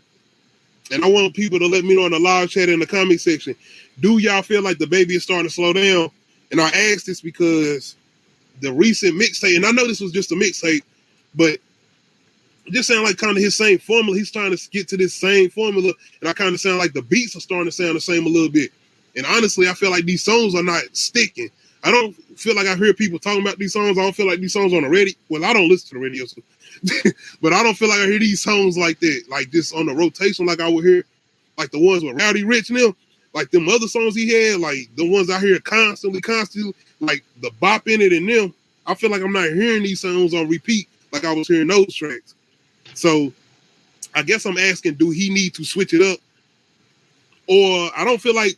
and I want people to let me know in the live chat in the comment section. Do y'all feel like the baby is starting to slow down? And I ask this because the recent mixtape, and I know this was just a mixtape, but it just sound like kind of his same formula. He's trying to get to this same formula, and I kind of sound like the beats are starting to sound the same a little bit. And honestly, I feel like these songs are not sticking. I don't feel like I hear people talking about these songs. I don't feel like these songs on the radio. Well, I don't listen to the radio, so but I don't feel like I hear these songs like that, like just on the rotation, like I would hear, like the ones with Roddy Ricch and them, like them other songs he had, like the ones I hear constantly, like the bop in it and them. I feel like I'm not hearing these songs on repeat like I was hearing those tracks. So I guess I'm asking, do he need to switch it up? Or I don't feel like.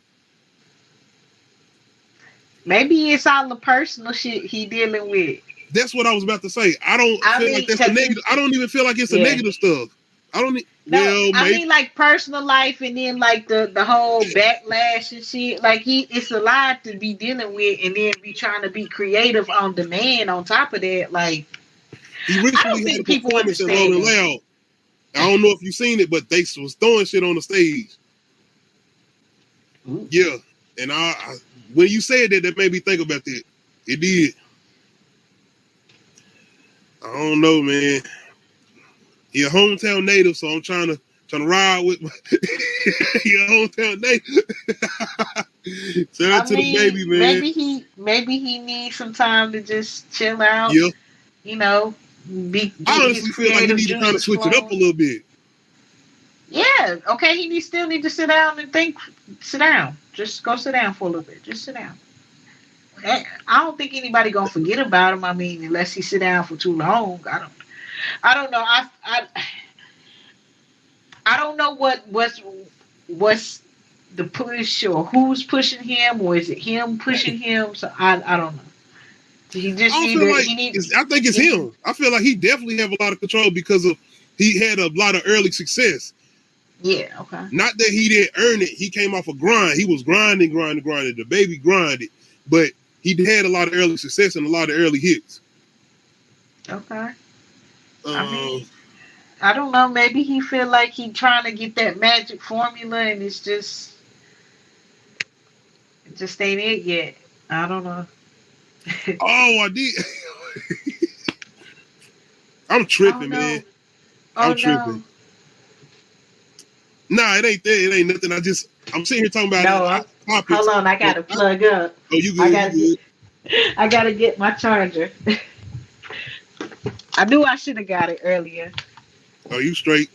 Maybe it's all the personal shit he dealing with. That's what I was about to say. I don't feel like that's a negative. I don't even feel like it's a negative stuff. I don't. I mean like personal life, and then like the whole backlash and shit. Like it's a lot to be dealing with, and then be trying to be creative on demand. On top of that, like I don't think people understand. Loud. I don't know if you've seen it, but they was throwing shit on the stage. Ooh. Yeah, and I when you said that made me think about that. It did. I don't know, man. He a hometown native, so I'm trying to ride with my he a hometown native. Shout out to the baby, man. Maybe he needs some time to just chill out. Yeah. You know, I honestly feel like he needs to kind of switch it up a little bit. Yeah. Okay. He still need to sit down and think. Sit down. Just go sit down for a little bit. Just sit down. I don't think anybody gonna forget about him. I mean, unless he sit down for too long. I don't. I don't know. I don't know what's the push or who's pushing him, or is it him pushing him? So I don't know. He just I don't feel like I think it's him. I feel like he definitely have a lot of control because of he had a lot of early success. Yeah, okay. Not that he didn't earn it. He came off a grind. He was grinding. The baby grinded, but he had a lot of early success and a lot of early hits. Okay. I mean, I don't know. Maybe he feel like he trying to get that magic formula, and it just ain't it yet. I don't know. I did. I'm tripping, man. I'm tripping. Nah, it ain't that. It ain't nothing. I'm sitting here talking about topics. Hold on, I gotta plug up. Oh, you good? I gotta get my charger. I knew I should have got it earlier. Oh, you straight.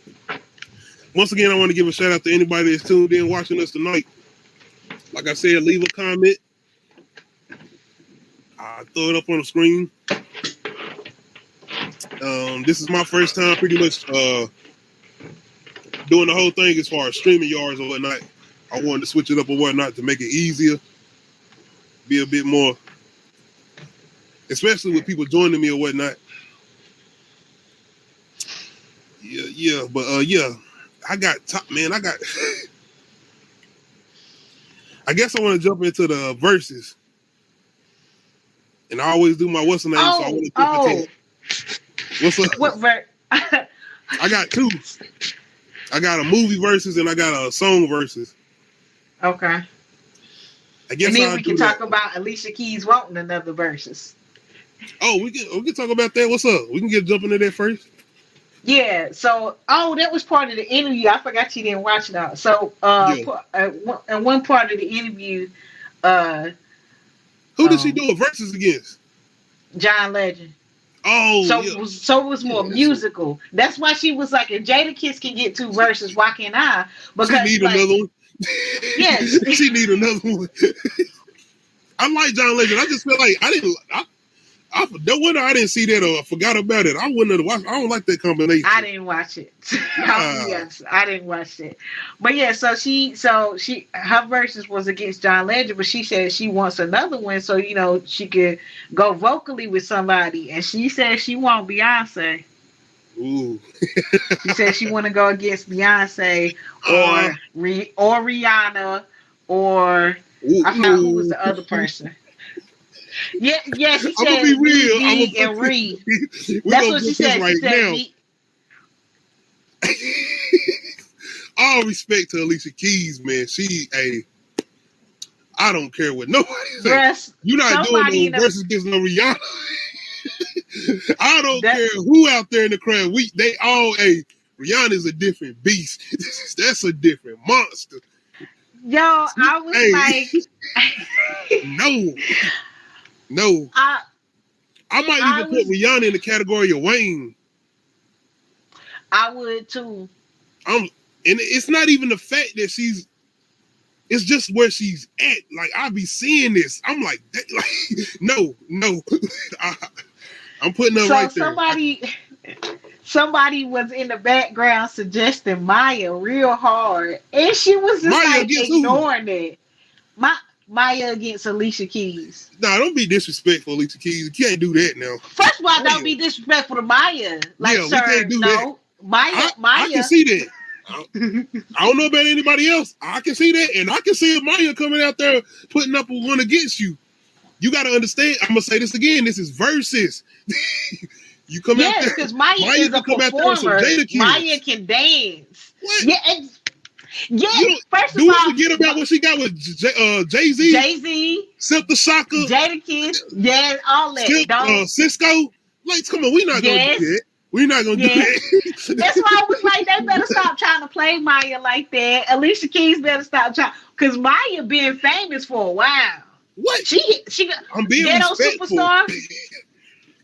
Once again, I want to give a shout out to anybody that's tuned in watching us tonight. Like I said, leave a comment. I'll throw it up on the screen. This is my first time pretty much doing the whole thing as far as streaming yards or whatnot. I wanted to switch it up or whatnot to make it easier, be a bit more, especially with people joining me or whatnot. But I got I guess I want to jump into the verses. And I always do my what's the name, so I want to what's up? What verse? I got two. I got a movie versus and I got a song versus. Okay. I guess and then we can talk about Alicia Keys wanting another versus. Oh, we can talk about that. What's up? We can jump into that first. Yeah. So, that was part of the interview. I forgot you didn't watch it out. So, in one part of the interview, who did she do a versus against? John Legend. Oh, so it was more musical. That's why she was like, if Jadakiss can get two verses, why can't I? Because she need another one. Yes, she need another one. I like John Legend. I just feel like no wonder I didn't see that or forgot about it. I wouldn't have watched. I don't like that combination. I didn't watch it. Yes, I didn't watch it. But yeah, so her versus was against John Legend, but she said she wants another one, so she could go vocally with somebody, and she said she want Beyonce. Ooh. She said she want to go against Beyonce or Rihanna or I forgot who was the other person. Yeah, she said I'm gonna be real. and Reed. That's what she said. Right she said now. All respect to Alicia Keys, man. I don't care what nobody says. You're not doing no versus against no Rihanna. I don't care who out there in the crowd. Rihanna's a different beast. That's a different monster. Yo, I was like, no. I might even put Rihanna in the category of Wayne. I would too. And it's not even the fact that it's just where she's at. Like, I be seeing this. I'm like no. I'm putting her right there. Somebody was in the background suggesting Maya real hard, and she was just ignoring it. Maya against Alicia Keys. Nah, don't be disrespectful, Alicia Keys. You can't do that now. First of all, don't be disrespectful to Maya. Like, we can't do that. Maya. I can see that. I don't know about anybody else. I can see that, and I can see Maya coming out there putting up a one against you. You got to understand. I'm gonna say this again. This is versus. You come out there because Maya is a performer. Maya can dance. What? Yeah. First of all, do we forget about what she got with Jay-Z, Silk the Shocker, Jadakiss, all that. Cisco. Like, come on, we're not gonna do that. We're not gonna do that. That's why I was like, they better stop trying to play Maya like that. Alicia Keys better stop trying, because Maya been famous for a while. What? I'm being respectful. Superstar.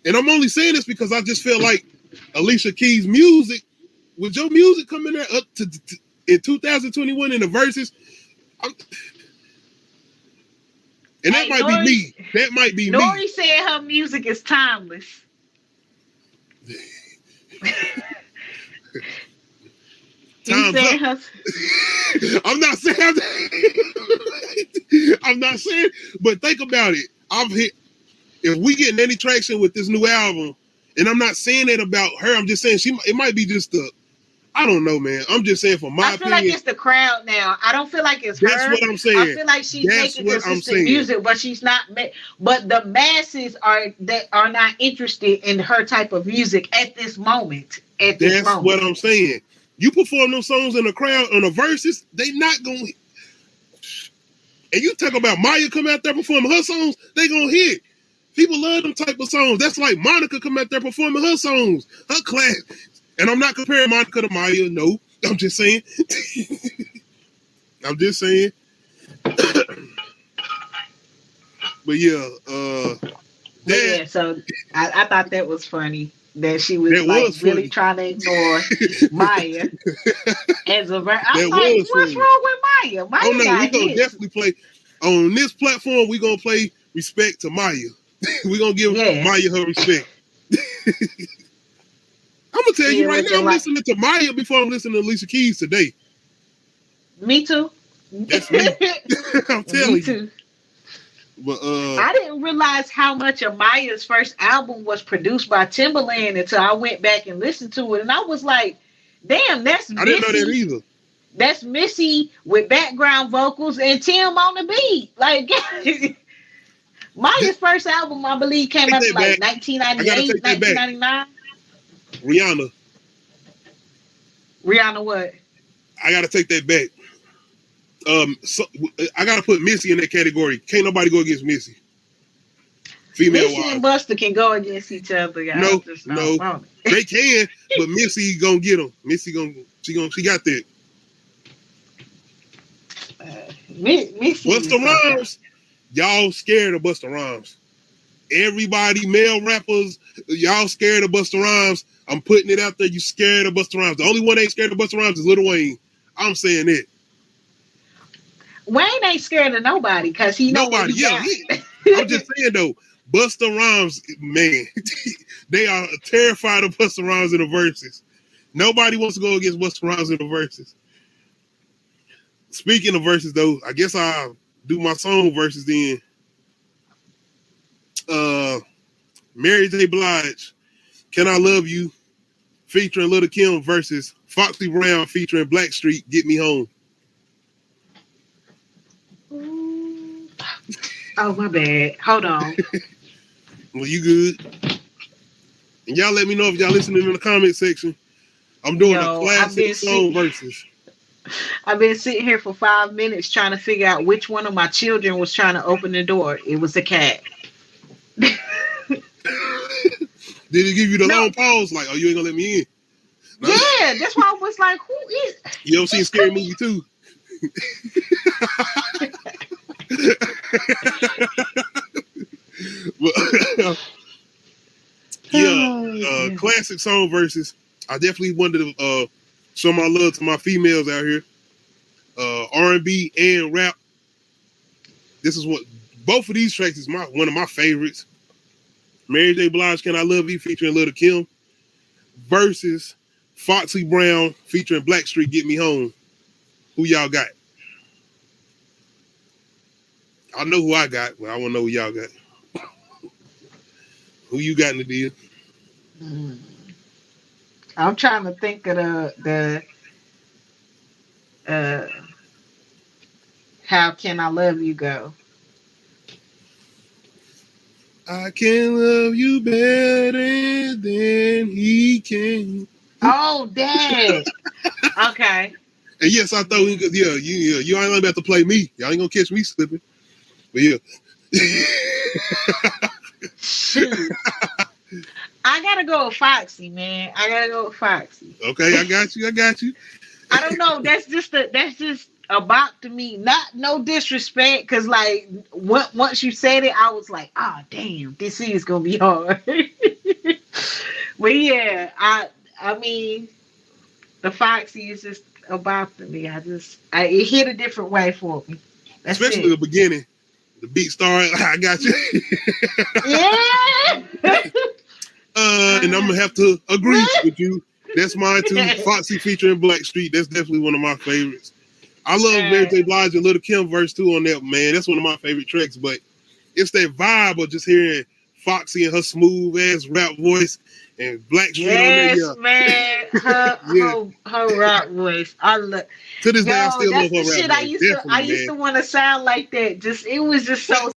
And I'm only saying this because I just feel like Alicia Keys' music, with your music coming there up to in 2021 in the verses, that might be me. That might be me. Nori said her music is timeless. Time's up. I'm not saying. I'm not saying, but think about it. If we getting any traction with this new album, and I'm not saying that about her. I'm just saying it might be just I don't know, man. I'm just saying from my opinion. I feel like it's the crowd now. I don't feel like it's her. That's what I'm saying. I feel like she's making consistent music, but she's not. But the masses are not interested in her type of music at this moment. That's what I'm saying. You perform those songs in the crowd on the verses, they not gonna. And you talk about Maya come out there performing her songs, they gonna hit. People love them type of songs. That's like Monica come out there performing her songs, her class. And I'm not comparing Monica to Maya. No, I'm just saying. I'm just saying. But yeah, so I thought that was funny that she was really trying to ignore Maya as a verse. I'm like, what's wrong with Maya? Maya oh no, we gonna definitely play on this platform. We gonna play respect to Maya. We gonna give Maya her respect. I'm gonna tell you right now, I'm listening to Maya before I'm listening to Alicia Keys today. Me too. That's me. I'm telling you. But I didn't realize how much of Maya's first album was produced by Timbaland until I went back and listened to it, and I was like, "Damn, that's Missy. I didn't know that either. That's Missy with background vocals and Tim on the beat." Like Maya's first album, I believe, came out in like 1998, 1999. Rihanna what? I gotta take that back. So I gotta put Missy in that category. Can't nobody go against Missy. Female Missy and Busta can go against each other. No, they can, but Missy gonna get them. Missy she got that. Missy. Busta Rhymes, y'all scared of Busta Rhymes. Everybody, male rappers, y'all scared of Busta Rhymes. I'm putting it out there. You scared of Busta Rhymes. The only one that ain't scared of Busta Rhymes is Lil Wayne. I'm saying it. Wayne ain't scared of nobody because he knows nobody. I'm just saying though, Busta Rhymes, man, they are terrified of Busta Rhymes in the verses. Nobody wants to go against Busta Rhymes in the verses. Speaking of verses though, I guess I'll do my song verses then. Mary J. Blige, Can I Love You, featuring Lil Kim versus Foxy Brown featuring Blackstreet, Get Me Home. Oh, my bad. Hold on. Well, you good. And y'all let me know if y'all listening in the comment section. I'm doing a classic song versus. I've been sitting here for 5 minutes trying to figure out which one of my children was trying to open the door. It was the cat. Did he give you the long pause? Like, oh, you ain't gonna let me in? No. Yeah, that's why I was like, who is? You ever seen Scary Movie 2? Classic song versus. I definitely wanted to show my love to my females out here. R&B and rap. This is what both of these tracks is one of my favorites. Mary J. Blige, Can I Love You, featuring Lil Kim, versus Foxy Brown featuring Blackstreet, Get Me Home. Who y'all got? I know who I got, but I want to know who y'all got. Who you got in the deal? I'm trying to think of the How Can I Love You go? I can love you better than he can. Oh, dang. Okay. And yes, I thought you ain't about to play me. Y'all ain't gonna catch me slipping. But yeah. Shoot. I gotta go with Foxy, man. Okay, I got you. I don't know. That's just a bop to me. No disrespect, because like once you said it, I was like, oh damn, this is gonna be hard. But yeah, I mean, the Foxy is just a bop to me. It hit a different way for me. That's especially the beginning. The beat started. I got you. Yeah. And I'm gonna have to agree with you. That's mine too. Foxy featuring Blackstreet. That's definitely one of my favorites. I love Mary J. Blige and Little Kim verse too on that, man. That's one of my favorite tracks. But it's that vibe of just hearing Foxy and her smooth ass rap voice and Blackstreet on there. Yes, man. Her rap voice. I love. To this day, I still love That's her the rap shit voice. I used to want to sound like that. Just it was just so